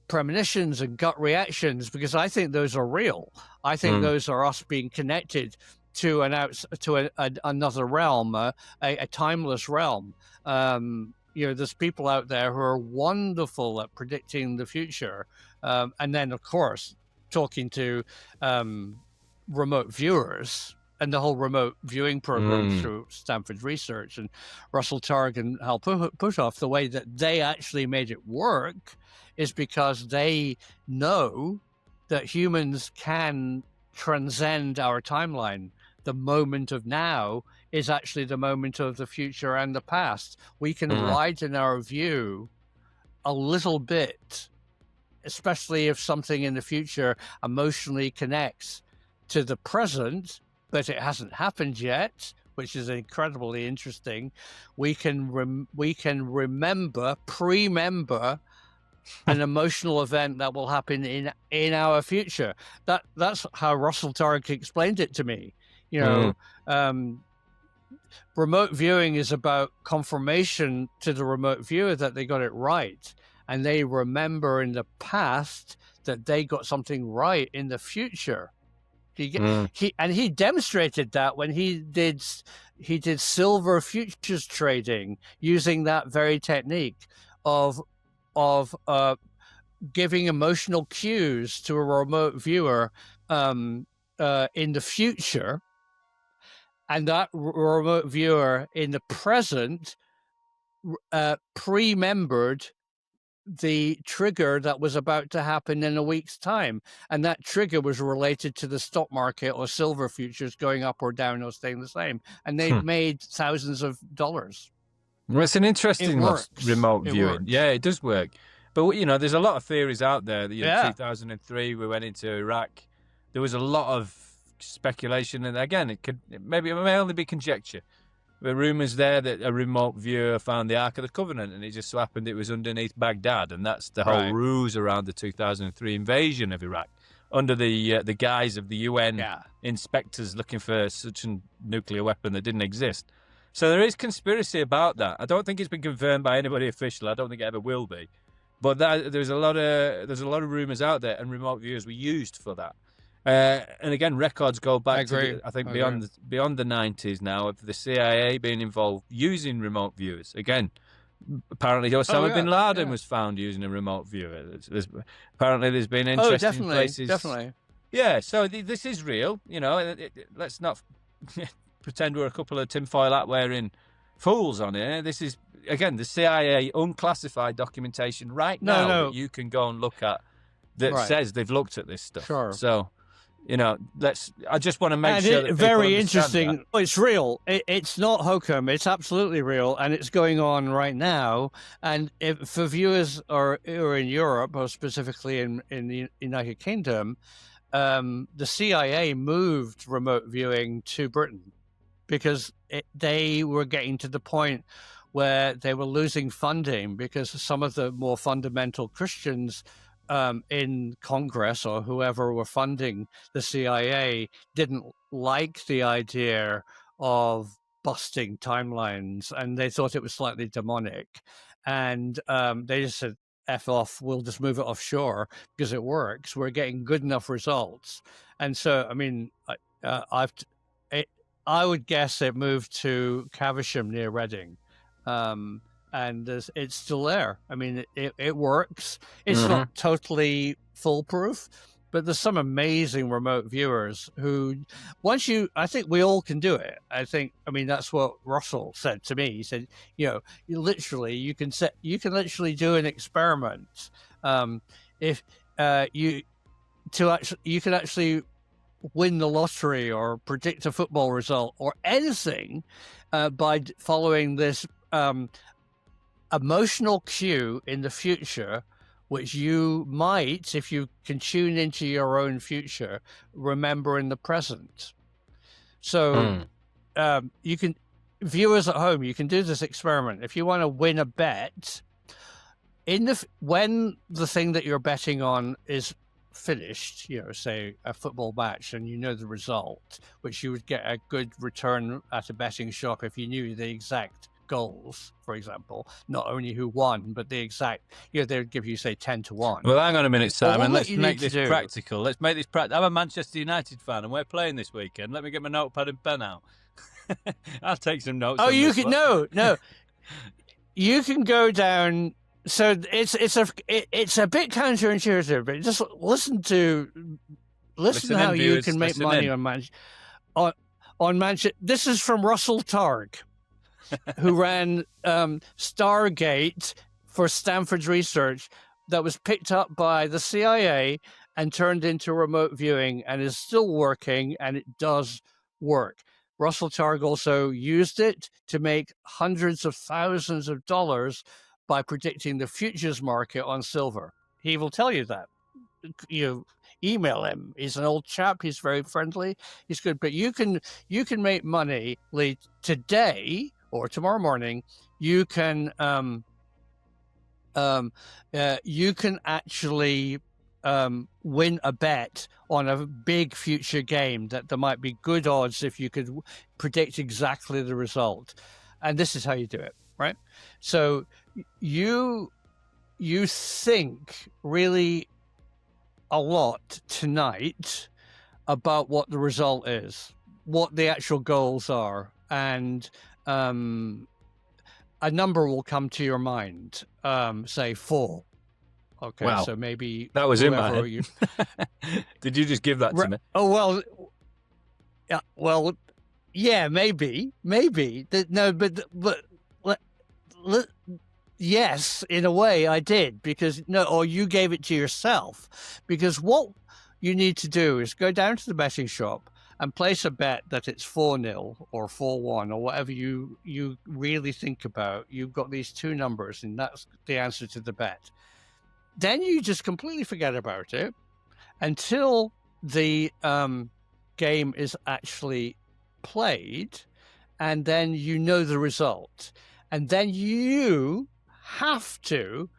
premonitions and gut reactions, because I think those are real. I think those are us being connected to another realm, a timeless realm. There's people out there who are wonderful at predicting the future. And then, of course, talking to remote viewers and the whole remote viewing program through Stanford Research and Russell Targ and Hal Puthoff, the way that they actually made it work is because they know that humans can transcend our timeline. The moment of now is actually the moment of the future and the past. We can widen our view a little bit, especially if something in the future emotionally connects to the present, but it hasn't happened yet, which is incredibly interesting. We can pre-member an emotional event that will happen in our future. That's how Russell Targ explained it to me. Remote viewing is about confirmation to the remote viewer that they got it right, and they remember in the past that they got something right in the future. He demonstrated that when he did silver futures trading using that very technique of giving emotional cues to a remote viewer in the future, and that remote viewer in the present pre-membered the trigger that was about to happen in a week's time, and that trigger was related to the stock market or silver futures going up or down or staying the same, and they made thousands of dollars. Well, it's an interesting remote viewing. Yeah, it does work. But there's a lot of theories out there. 2003, we went into Iraq. There was a lot of speculation, and again, it may only be conjecture. There were rumors there that a remote viewer found the Ark of the Covenant, and it just so happened it was underneath Baghdad, and that's the whole ruse around the 2003 invasion of Iraq, under the guise of the UN inspectors looking for such a nuclear weapon that didn't exist. So there is conspiracy about that. I don't think it's been confirmed by anybody officially. I don't think it ever will be. But there's a lot of rumors out there, and remote viewers were used for that. And again, records go back to beyond the 90s now of the CIA being involved using remote viewers. Again, apparently Osama bin Laden was found using a remote viewer. Apparently there's been interesting places. Definitely. Yeah, so this is real. Let's not pretend we're a couple of tinfoil hat wearing fools on here. This is, again, the CIA unclassified documentation right now that you can go and look at that says they've looked at this stuff. Sure. So, I just want to make sure that very interesting. That. It's real. It's not hokum. It's absolutely real, and it's going on right now. And for viewers who are in Europe, or specifically in the United Kingdom, the CIA moved remote viewing to Britain because they were getting to the point where they were losing funding because some of the more fundamental Christians in Congress or whoever were funding the CIA didn't like the idea of busting timelines, and they thought it was slightly demonic, and they just said, F off, we'll just move it offshore because it works. We're getting good enough results. And so, I mean, I would guess it moved to Caversham near Reading. And it's still there. I mean, it works. It's not totally foolproof, but there's some amazing remote viewers who, I think we all can do it. I mean, that's what Russell said to me. He said, you can literally do an experiment. If you can actually win the lottery or predict a football result or anything by following this emotional cue in the future, which you might, if you can tune into your own future, remember in the present. So you can, viewers at home, you can do this experiment. If you want to win a bet, when the thing that you're betting on is finished, say a football match, and you know the result, which you would get a good return at a betting shop if you knew the exact goals, for example, not only who won, but the exact, they would give you, say, 10 to 1. Well, hang on a minute, Simon. Let's make this practical. Let's make this practical. I'm a Manchester United fan, and we're playing this weekend. Let me get my notepad and pen out. I'll take some notes. Oh, you can no. You can go down. So it's a bit counterintuitive, but just listen how you can make money on Manchester. This is from Russell Targ, who ran Stargate for Stanford's research that was picked up by the CIA and turned into remote viewing and is still working, and it does work. Russell Targ also used it to make hundreds of thousands of dollars by predicting the futures market on silver. He will tell you that. You email him. He's an old chap. He's very friendly. He's good. But you can make money, Lee, today or tomorrow morning. You can actually win a bet on a big future game that there might be good odds if you could predict exactly the result. And this is how you do it, right? So you think really a lot tonight about what the result is, what the actual goals are, and a number will come to your mind, say 4. Okay, wow. So maybe that was in my head. Did you just give that to me? Oh, well, yeah, maybe. No, but yes, in a way I did, or you gave it to yourself, because what you need to do is go down to the betting shop and place a bet that it's 4-0 or 4-1 or whatever you really think about. You've got these 2 numbers, and that's the answer to the bet. Then you just completely forget about it until the game is actually played, and then you know the result. And then you have to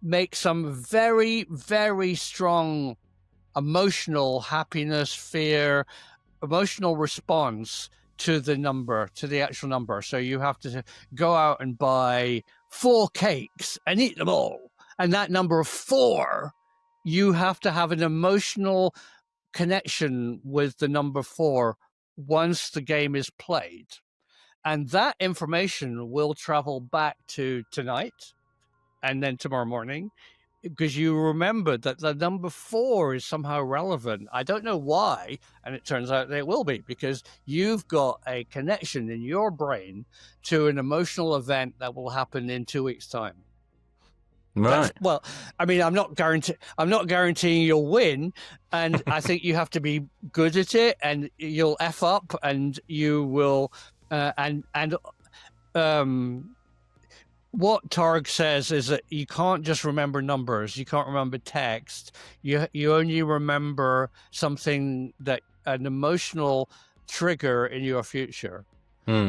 make some very, very strong emotional happiness, fear, emotional response to the number, to the actual number. So you have to go out and buy 4 cakes and eat them all. And that number 4, you have to have an emotional connection with the number 4 once the game is played. And that information will travel back to tonight and then tomorrow morning, because you remember that the number 4 is somehow relevant. I don't know why, and it turns out that it will be, because you've got a connection in your brain to an emotional event that will happen in 2 weeks' time. Right. Well, I mean, I'm not guaranteeing you'll win, and I think you have to be good at it, and you'll F up, and you will, what Targ says is that you can't just remember numbers, you can't remember text, you only remember something, that an emotional trigger in your future.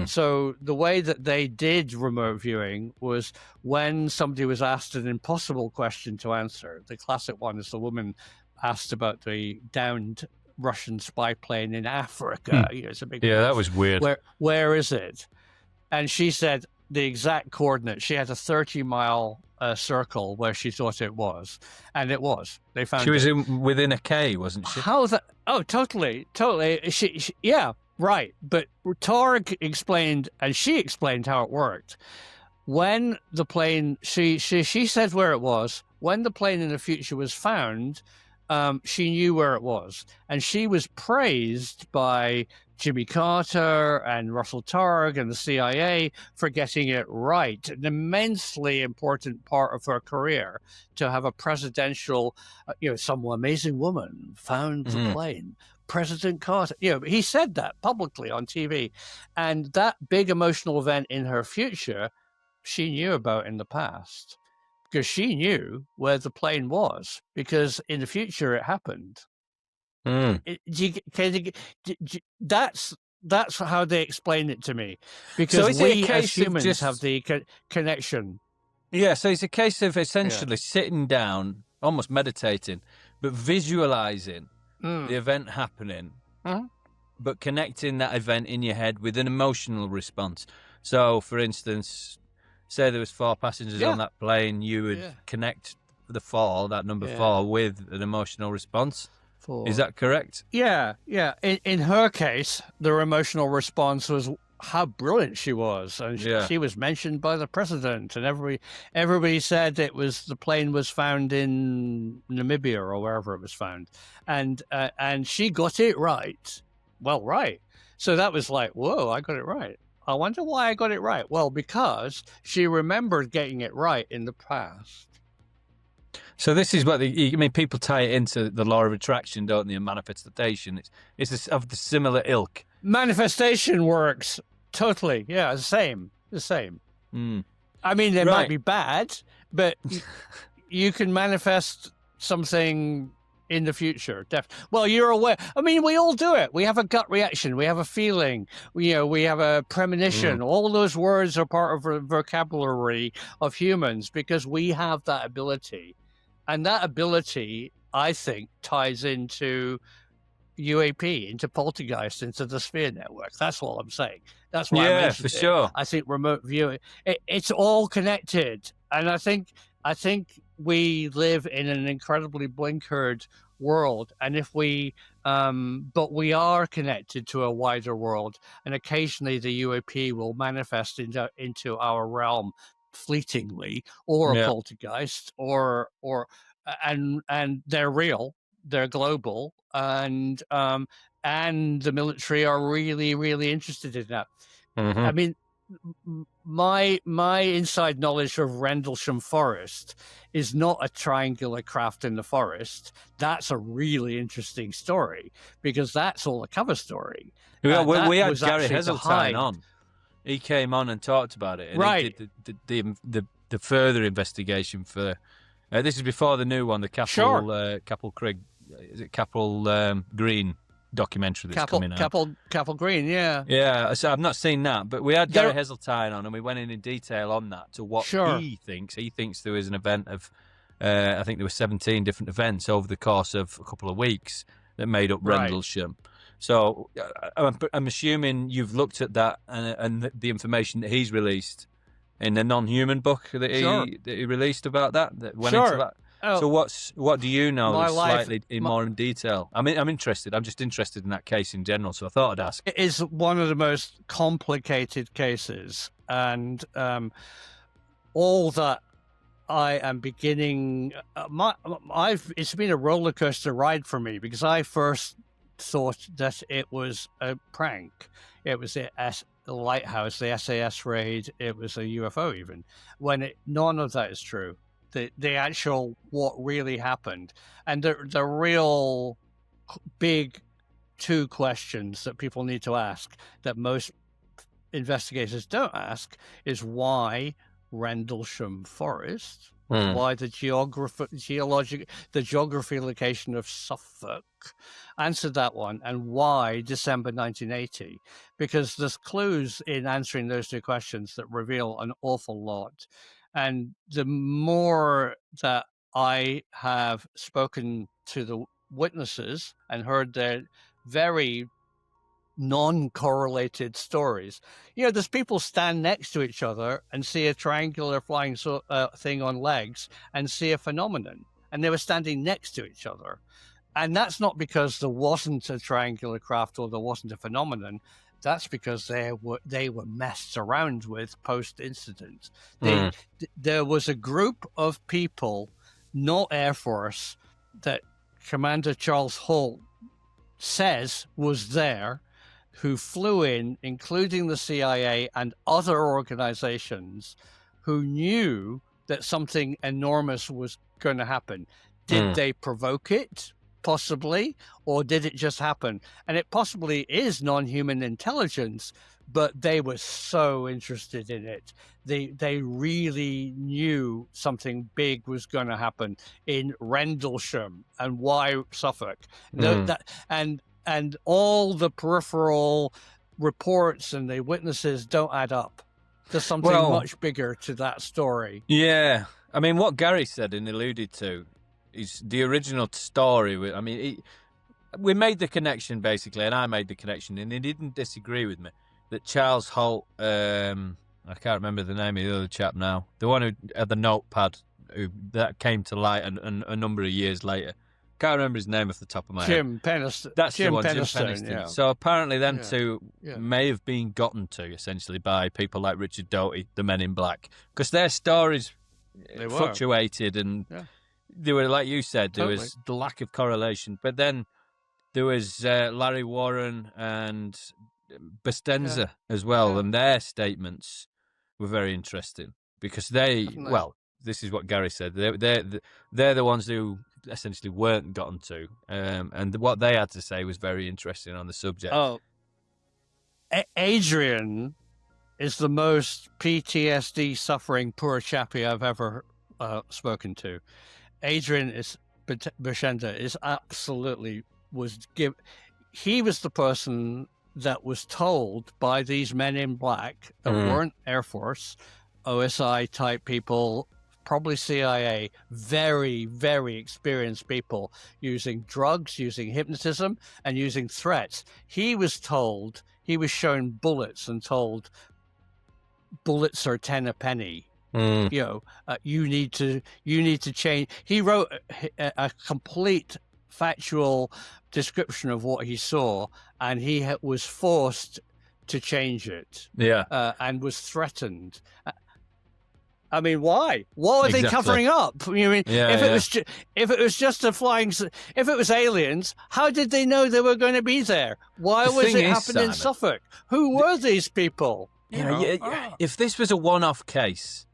So the way that they did remote viewing was when somebody was asked an impossible question to answer. The classic one is the woman asked about the downed Russian spy plane in Africa. It's a big one. That was weird. Where is it? And she said the exact coordinate. She had a 30-mile circle where she thought it was, and it was. They found she was within a K, wasn't she? How that? Oh, totally. She yeah. Right, but Torg explained, and she explained how it worked. When the plane, she said where it was. When the plane in the future was found, she knew where it was, and she was praised by Jimmy Carter and Russell Targ and the CIA for getting it right. An immensely important part of her career to have a presidential, some amazing woman found the plane. President Carter, he said that publicly on TV, and that big emotional event in her future, she knew about in the past because she knew where the plane was because in the future it happened. That's how they explain it to me, because So we as humans have the connection. Yeah, so it's a case of essentially sitting down, almost meditating, but visualizing the event happening, but connecting that event in your head with an emotional response. So, for instance, say there was 4 passengers on that plane, you would connect the 4, that number 4, with an emotional response. Is that correct? Yeah. In her case, their emotional response was how brilliant she was, and she was mentioned by the president, and everybody said the plane was found in Namibia or wherever it was found, and she got it right. Well, right. So that was like, whoa, I got it right. I wonder why I got it right. Well, because she remembered getting it right in the past. So this is what people tie it into the law of attraction, don't they? And manifestation. It's of the similar ilk. Manifestation works totally. Yeah, the same. I mean, they might be bad, but you can manifest something in the future. Well, you're aware. I mean, we all do it. We have a gut reaction. We have a feeling. We have a premonition. All those words are part of the vocabulary of humans because we have that ability. And that ability, I think, ties into UAP, into poltergeist, into the sphere network. That's all I'm saying. That's why I mentioned it. Sure. I think remote viewing, it's all connected. And I think we live in an incredibly blinkered world. And if but we are connected to a wider world. And occasionally the UAP will manifest into our realm fleetingly, or a poltergeist, and they're real, they're global, and the military are really, really interested in that. I mean, my inside knowledge of Rendlesham Forest is not a triangular craft in the forest. That's a really interesting story because that's all a cover story. We had Gary Heseltine on. He came on and talked about it. And he did the further investigation for. This is before the new one, the Capel Craig, is it Capel Green documentary that's coming out. Capel Green, yeah. Yeah, so I've not seen that, but we had Gary Heseltine on and we went in detail on that to what he thinks. He thinks there was an event of, I think there were 17 different events over the course of a couple of weeks that made up Rendlesham. So I'm assuming you've looked at that and the information that he's released in the non-human book that he released about that went into that. So what do you know slightly more in detail? I'm interested. I'm just interested in that case in general, so I thought I'd ask. It is one of the most complicated cases, and all that I am beginning. It's been a roller coaster ride for me because I first thought that it was a prank. It was the lighthouse, the SAS raid. It was a UFO, even when none of that is true. The actual what really happened, and the real big 2 questions that people need to ask that most investigators don't ask is why Rendlesham Forest, why the geography location of Suffolk. Answer that one, and why December 1980? Because there's clues in answering those 2 questions that reveal an awful lot. And the more that I have spoken to the witnesses and heard their very non-correlated stories, there's people stand next to each other and see a triangular flying thing on legs and see a phenomenon, and they were standing next to each other. And that's not because there wasn't a triangular craft or there wasn't a phenomenon. That's because they were messed around with post-incident. There was a group of people, not Air Force, that Commander Charles Holt says was there, who flew in, including the CIA and other organizations, who knew that something enormous was going to happen. Did they provoke it? Possibly, or did it just happen? And it possibly is non-human intelligence, but they were so interested in it. They really knew something big was going to happen in Rendlesham, and why Suffolk. And all the peripheral reports and the witnesses don't add up. There's something much bigger to that story. Yeah, I mean, what Gary said and alluded to is the original story. I mean, we made the connection, basically, and I made the connection, and he didn't disagree with me, that Charles Holt, I can't remember the name of the other chap now, the one who had the notepad, that came to light a number of years later. Can't remember his name off the top of my head. Jim Penniston. That's Jim the one, Penniston, Jim Penniston. yeah. So apparently them two may have been gotten to, essentially, by people like Richard Doty, the Men in Black, because their stories fluctuated, and they were, like you said, there was the lack of correlation. But then there was Larry Warren and Bastenza as well, and their statements were very interesting, because this is what Gary said. They're the ones who essentially weren't gotten to, and what they had to say was very interesting on the subject. Oh, Adrian is the most PTSD suffering poor chappie I've ever spoken to. Adrian Bashenda is absolutely he was the person that was told by these men in black that weren't Air Force, OSI type people, probably CIA, very, very experienced people using drugs, using hypnotism, and using threats. He was shown bullets and told, bullets are 10 a penny. You need to change. He wrote a complete factual description of what he saw, and he was forced to change it. And was threatened. I mean, why? What are they covering up? You mean, if it was just if it was aliens, how did they know they were going to be there? Why was it happening in Suffolk? Who were these people? If this was a one-off case,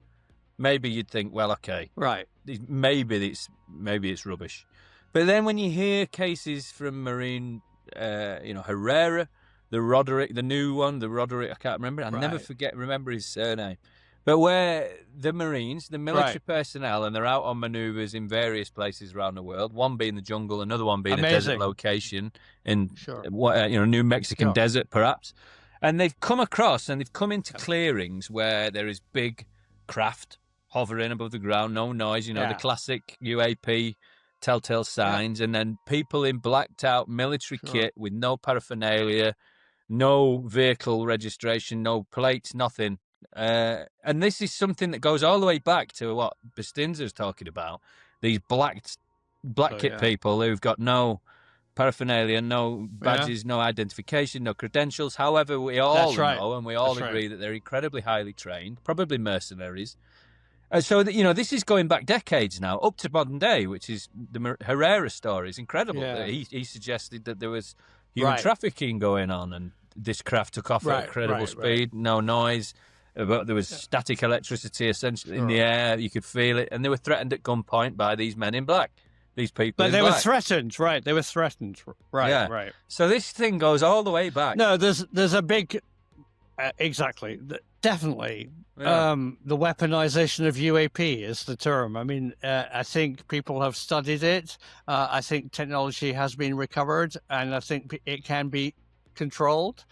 maybe you'd think, well, okay, right, maybe it's rubbish. But then when you hear cases from Marine, Herrera, the new one, I can't remember. I'll never remember his surname. But where the Marines, the military personnel, and they're out on manoeuvres in various places around the world, one being the jungle, another one being a desert location in New Mexican desert, perhaps. And they've come across and they've come into clearings where there is big craft hovering above the ground, no noise, the classic UAP telltale signs, and then people in blacked out military kit with no paraphernalia, no vehicle registration, no plates, nothing. And this is something that goes all the way back to what Bastinza's talking about. These black kit people who've got no paraphernalia, no badges, no identification, no credentials. However, we all know and we all agree that they're incredibly highly trained, probably mercenaries. So that this is going back decades now, up to modern day, which is the Herrera story is incredible. He suggested that there was human trafficking going on, and this craft took off at incredible speed, no noise. But there was static electricity essentially in the air. You could feel it. And they were threatened at gunpoint by these men in black, these people. But they were threatened, right? They were threatened, right? Right. So this thing goes all the way back. No, there's a big, exactly, definitely. The weaponization of UAP is the term. I mean, I think people have studied it. I think technology has been recovered, and I think it can be controlled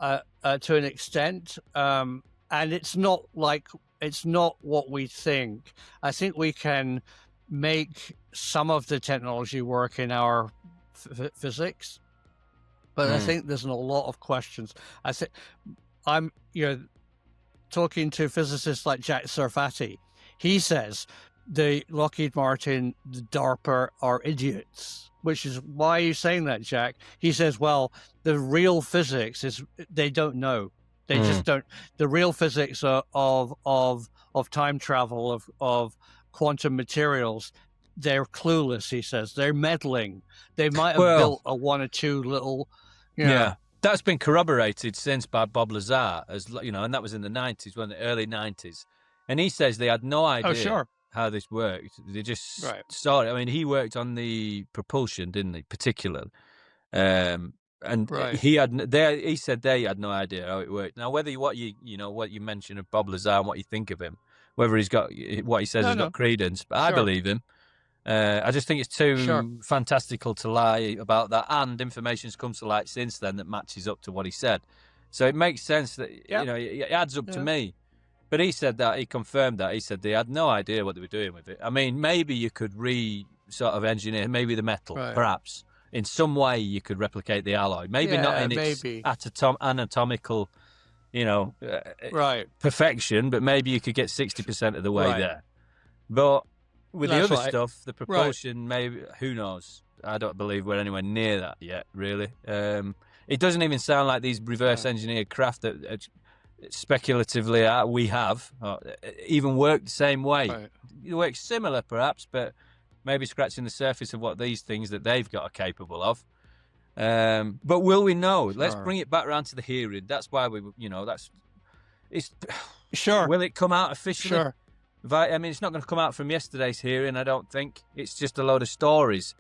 to an extent. And it's not what we think. I think we can make some of the technology work in our physics, but I think there's a lot of questions. I think I'm talking to physicists like Jack Sarfati. He says the Lockheed Martin, the DARPA are idiots. Which is why you're saying that, Jack. He says, well, the real physics is they don't know. They just don't. The real physics of time travel, of quantum materials, they're clueless, he says. They're meddling. They might have built a one or two little, Yeah, that's been corroborated since by Bob Lazar, as you know, and that was in the 90s, the early 90s. And he says they had no idea how this worked. They just saw it. I mean, he worked on the propulsion, didn't he, particularly? And he said they had no idea how it worked. Now, whether what you mentioned of Bob Lazar and what you think of him, whether he's got what he says has got credence, but I believe him. I just think it's too fantastical to lie about that, and information's come to light since then that matches up to what he said. So it makes sense that it adds up to me. But he said that, he confirmed that. He said they had no idea what they were doing with it. I mean, maybe you could sort of engineer, maybe the metal, perhaps. In some way you could replicate the alloy. Maybe not in its anatomical, perfection, but maybe you could get 60% of the way there. But with the other stuff, the propulsion, maybe, who knows? I don't believe we're anywhere near that yet, really. It doesn't even sound like these reverse engineered craft that speculatively we have even work the same way. It works similar, perhaps, but maybe scratching the surface of what these things that they've got are capable of. But will we know? Let's bring it back around to the hearing. That's why will it come out officially? I mean, it's not going to come out from yesterday's hearing, I don't think. It's just a load of stories.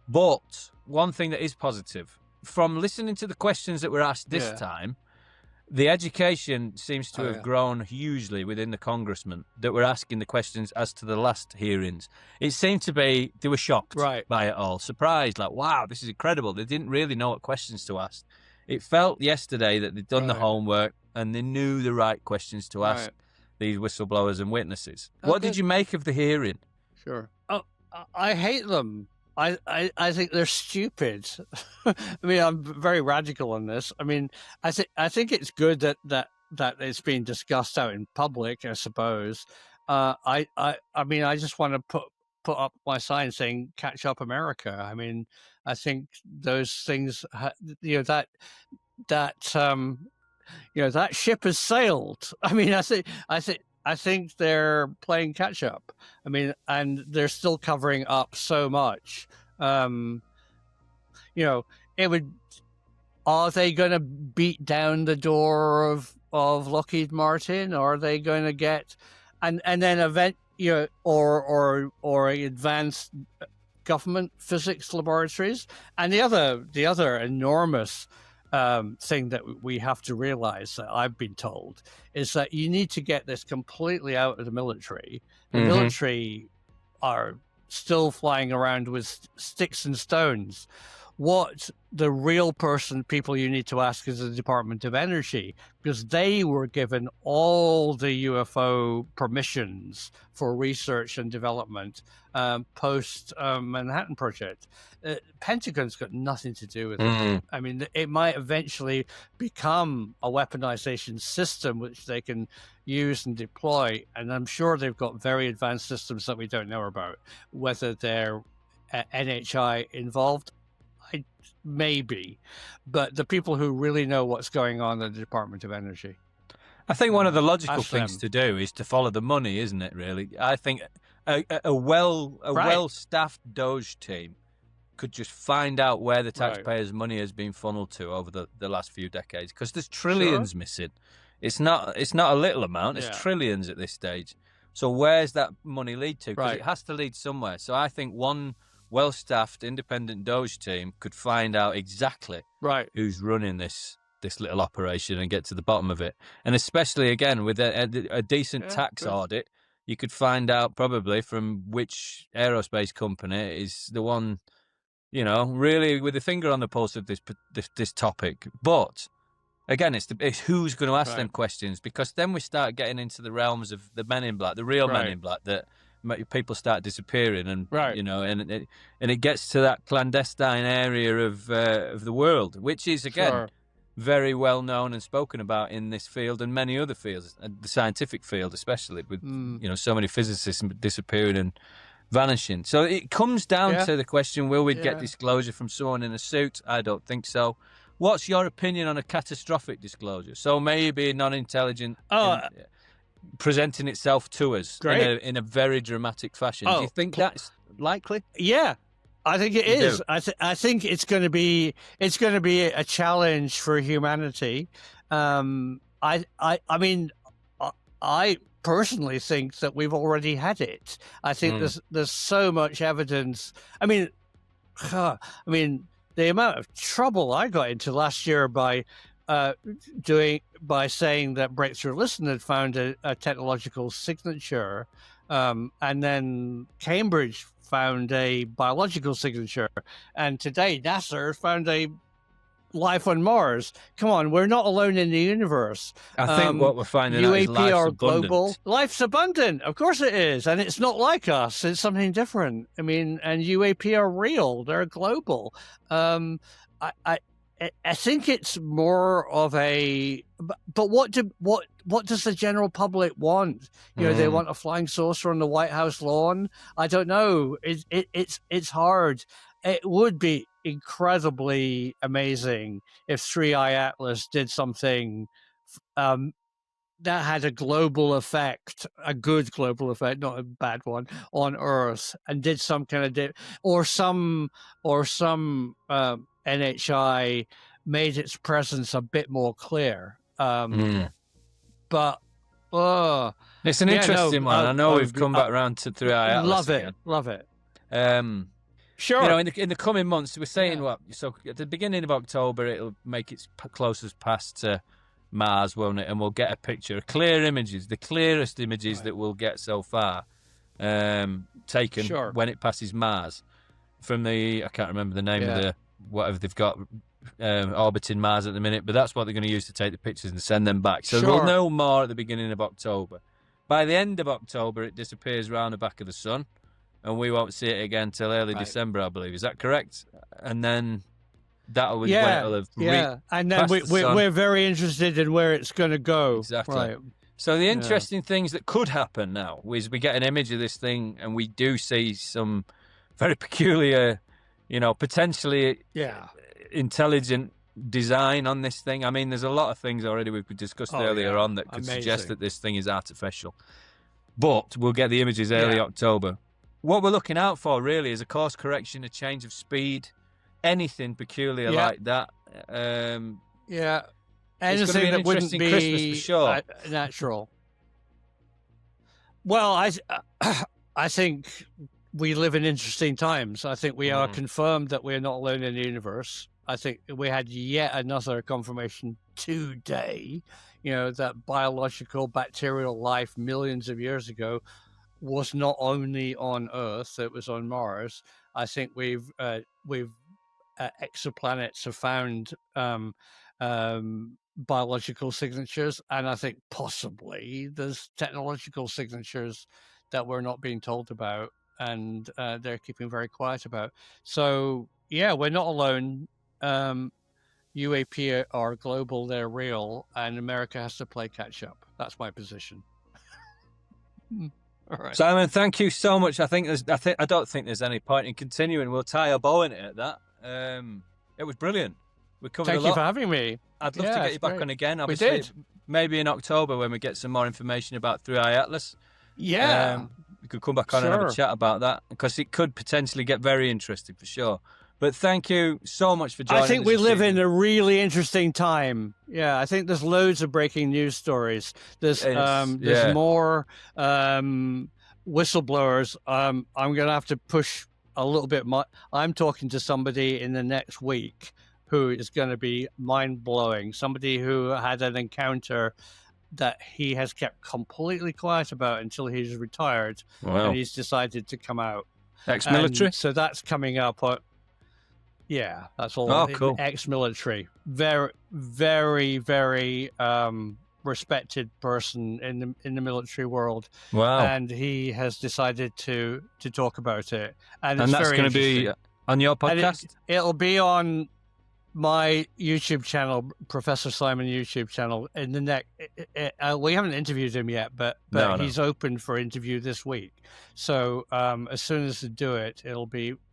But one thing that is positive, from listening to the questions that were asked this time, the education seems to have grown hugely within the congressmen that were asking the questions as to the last hearings. It seemed to be they were shocked by it all, surprised, like, wow, this is incredible. They didn't really know what questions to ask. It felt yesterday that they'd done the homework and they knew the right questions to ask these whistleblowers and witnesses. What did you make of the hearing? Oh, I hate them. I think they're stupid. I mean, I'm very radical on this. I mean, I think it's good that it's being discussed out in public, I suppose. I mean, I just want to put up my sign saying "Catch up, America." I mean, I think those things, that ship has sailed. I mean, I think they're playing catch up. I mean, and they're still covering up so much. Are they going to beat down the door of Lockheed Martin? Or are they going to get, and then or advanced government physics laboratories? And the other enormous thing that we have to realize, that I've been told, is that you need to get this completely out of the military. The military are still flying around with sticks and stones. What the real people you need to ask is the Department of Energy, because they were given all the UFO permissions for research and development post Manhattan Project. Pentagon's got nothing to do with it. I mean, it might eventually become a weaponization system which they can use and deploy, and I'm sure they've got very advanced systems that we don't know about. Whether they're NHI involved, maybe, but the people who really know what's going on in the Department of Energy. I think one of the logical things to do is to follow the money, isn't it, really? I think a well-staffed Doge team could just find out where the taxpayers' money has been funneled to over the last few decades, because there's trillions missing. It's not a little amount, it's trillions at this stage. So where's that money lead to? Because it has to lead somewhere. So I think one well-staffed independent Doge team could find out exactly who's running this little operation and get to the bottom of it. And especially, again, with a decent tax audit, you could find out probably from which aerospace company is the one, really with a finger on the pulse of this topic. But again, it's who's going to ask them questions, because then we start getting into the realms of the Men in Black, the real Men in Black, that people start disappearing, and and it gets to that clandestine area of the world, which is again very well known and spoken about in this field and many other fields, the scientific field especially, with so many physicists disappearing and vanishing. So it comes down to the question: will we get disclosure from someone in a suit? I don't think so. What's your opinion on a catastrophic disclosure? So maybe non-intelligent presenting itself to us in a very dramatic fashion. Do you think that's likely? Yeah, I think it is. I think it's going to be a challenge for humanity. I mean, I personally think that we've already had it. I think there's so much evidence. I mean, the amount of trouble I got into last year by saying that Breakthrough Listen had found a technological signature, and then Cambridge found a biological signature, and today NASA found a life on Mars. Come on, we're not alone in the universe. I think what we're finding out is UAP are abundant. Global. Life's abundant, of course it is, and it's not like us. It's something different. I mean, and UAP are real. They're global. I think it's more of a. But what does the general public want? They want a flying saucer on the White House lawn. I don't know. It's hard. It would be incredibly amazing if 3i Atlas did something that had a global effect, a good global effect, not a bad one, on Earth, and did some kind of or some NHI made its presence a bit more clear. But it's an interesting one. I know we've come back around to 3i Atlas. Love it. Sure. In the coming months, we're saying so at the beginning of October, it'll make its closest pass to Mars, won't it? And we'll get a picture, clear images, the clearest images that we'll get so far, taken when it passes Mars from I can't remember the name of the whatever they've got orbiting Mars at the minute, but that's what they're going to use to take the pictures and send them back. So we'll know more at the beginning of October. By the end of October, it disappears around the back of the sun, and we won't see it again till early December, I believe. Is that correct? And then that'll when it'll have and then we're very interested in where it's going to go. Exactly. Right. So the interesting things that could happen now is we get an image of this thing, and we do see some very peculiar, potentially intelligent design on this thing. I mean, there's a lot of things already we've discussed earlier on that could suggest that this thing is artificial. But we'll get the images early October. What we're looking out for really is a course correction, a change of speed, anything peculiar like that. Anything that wouldn't be Christmas for sure. Natural. Well, I think we live in interesting times. I think we are confirmed that we're not alone in the universe. I think we had yet another confirmation today, that biological bacterial life millions of years ago was not only on Earth, it was on Mars. I think we've exoplanets have found biological signatures, and I think possibly there's technological signatures that we're not being told about, and they're keeping very quiet about. So we're not alone. UAP are global, they're real, and America has to play catch up. That's my position. All right. Simon, thank you so much. I don't think there's any point in continuing. We'll tie a bow in it at that. It was brilliant. We covered a lot. Thank you for having me. I'd love to get you back on again. Obviously, we did. Maybe in October when we get some more information about 3i Atlas. Yeah. We could come back on and have a chat about that, because it could potentially get very interesting for sure. But thank you so much for joining us. I think we live in a really interesting time. Yeah, I think there's loads of breaking news stories. There's more whistleblowers. I'm going to have to push a little bit more. I'm talking to somebody in the next week who is going to be mind-blowing. Somebody who had an encounter that he has kept completely quiet about until he's retired. Wow. And he's decided to come out. Ex-military? And so that's coming up. Yeah, that's all. Oh, cool. Ex-military. Very, very, very respected person in the military world. Wow. And he has decided to talk about it. And that's going to be on your podcast? It'll be on my YouTube channel, Professor Simon YouTube channel, in the next, we haven't interviewed him yet, but No. he's open for interview this week. So as soon as they do it,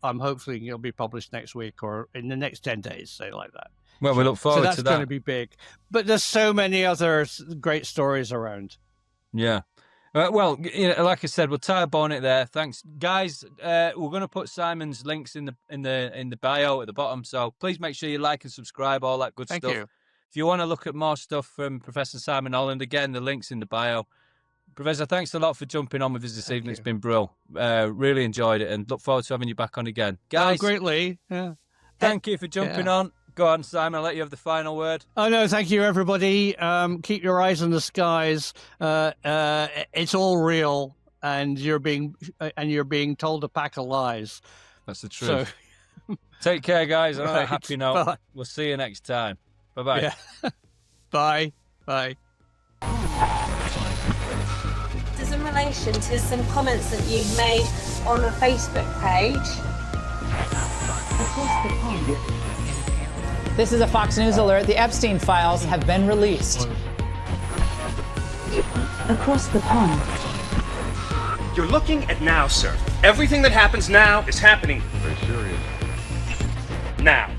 hopefully it'll be published next week or in the next 10 days, say like that. Well, we look forward to that. So that's going to be big. But there's so many other great stories around. Yeah. Well, like I said, we'll tie a bonnet there. Thanks, guys. We're going to put Simon's links in the bio at the bottom. So please make sure you like and subscribe, all that good stuff. Thank you. If you want to look at more stuff from Professor Simon Holland, again, the link's in the bio. Professor, thanks a lot for jumping on with us this evening. It's been brilliant. Really enjoyed it, and look forward to having you back on again, guys. Greatly. Yeah. Thank you for jumping on. Go on, Simon. I'll let you have the final word. Oh, no, thank you, everybody. Keep your eyes on the skies. It's all real, and you're being told a pack of lies. That's the truth. So, take care, guys. On a happy note. Bye. We'll see you next time. Bye-bye. Yeah. Bye. Bye. This is in relation to some comments that you've made on a Facebook page. Across the pond. This is a Fox News alert. The Epstein files have been released. Across the pond. You're looking at now, sir. Everything that happens now is happening Very serious. now.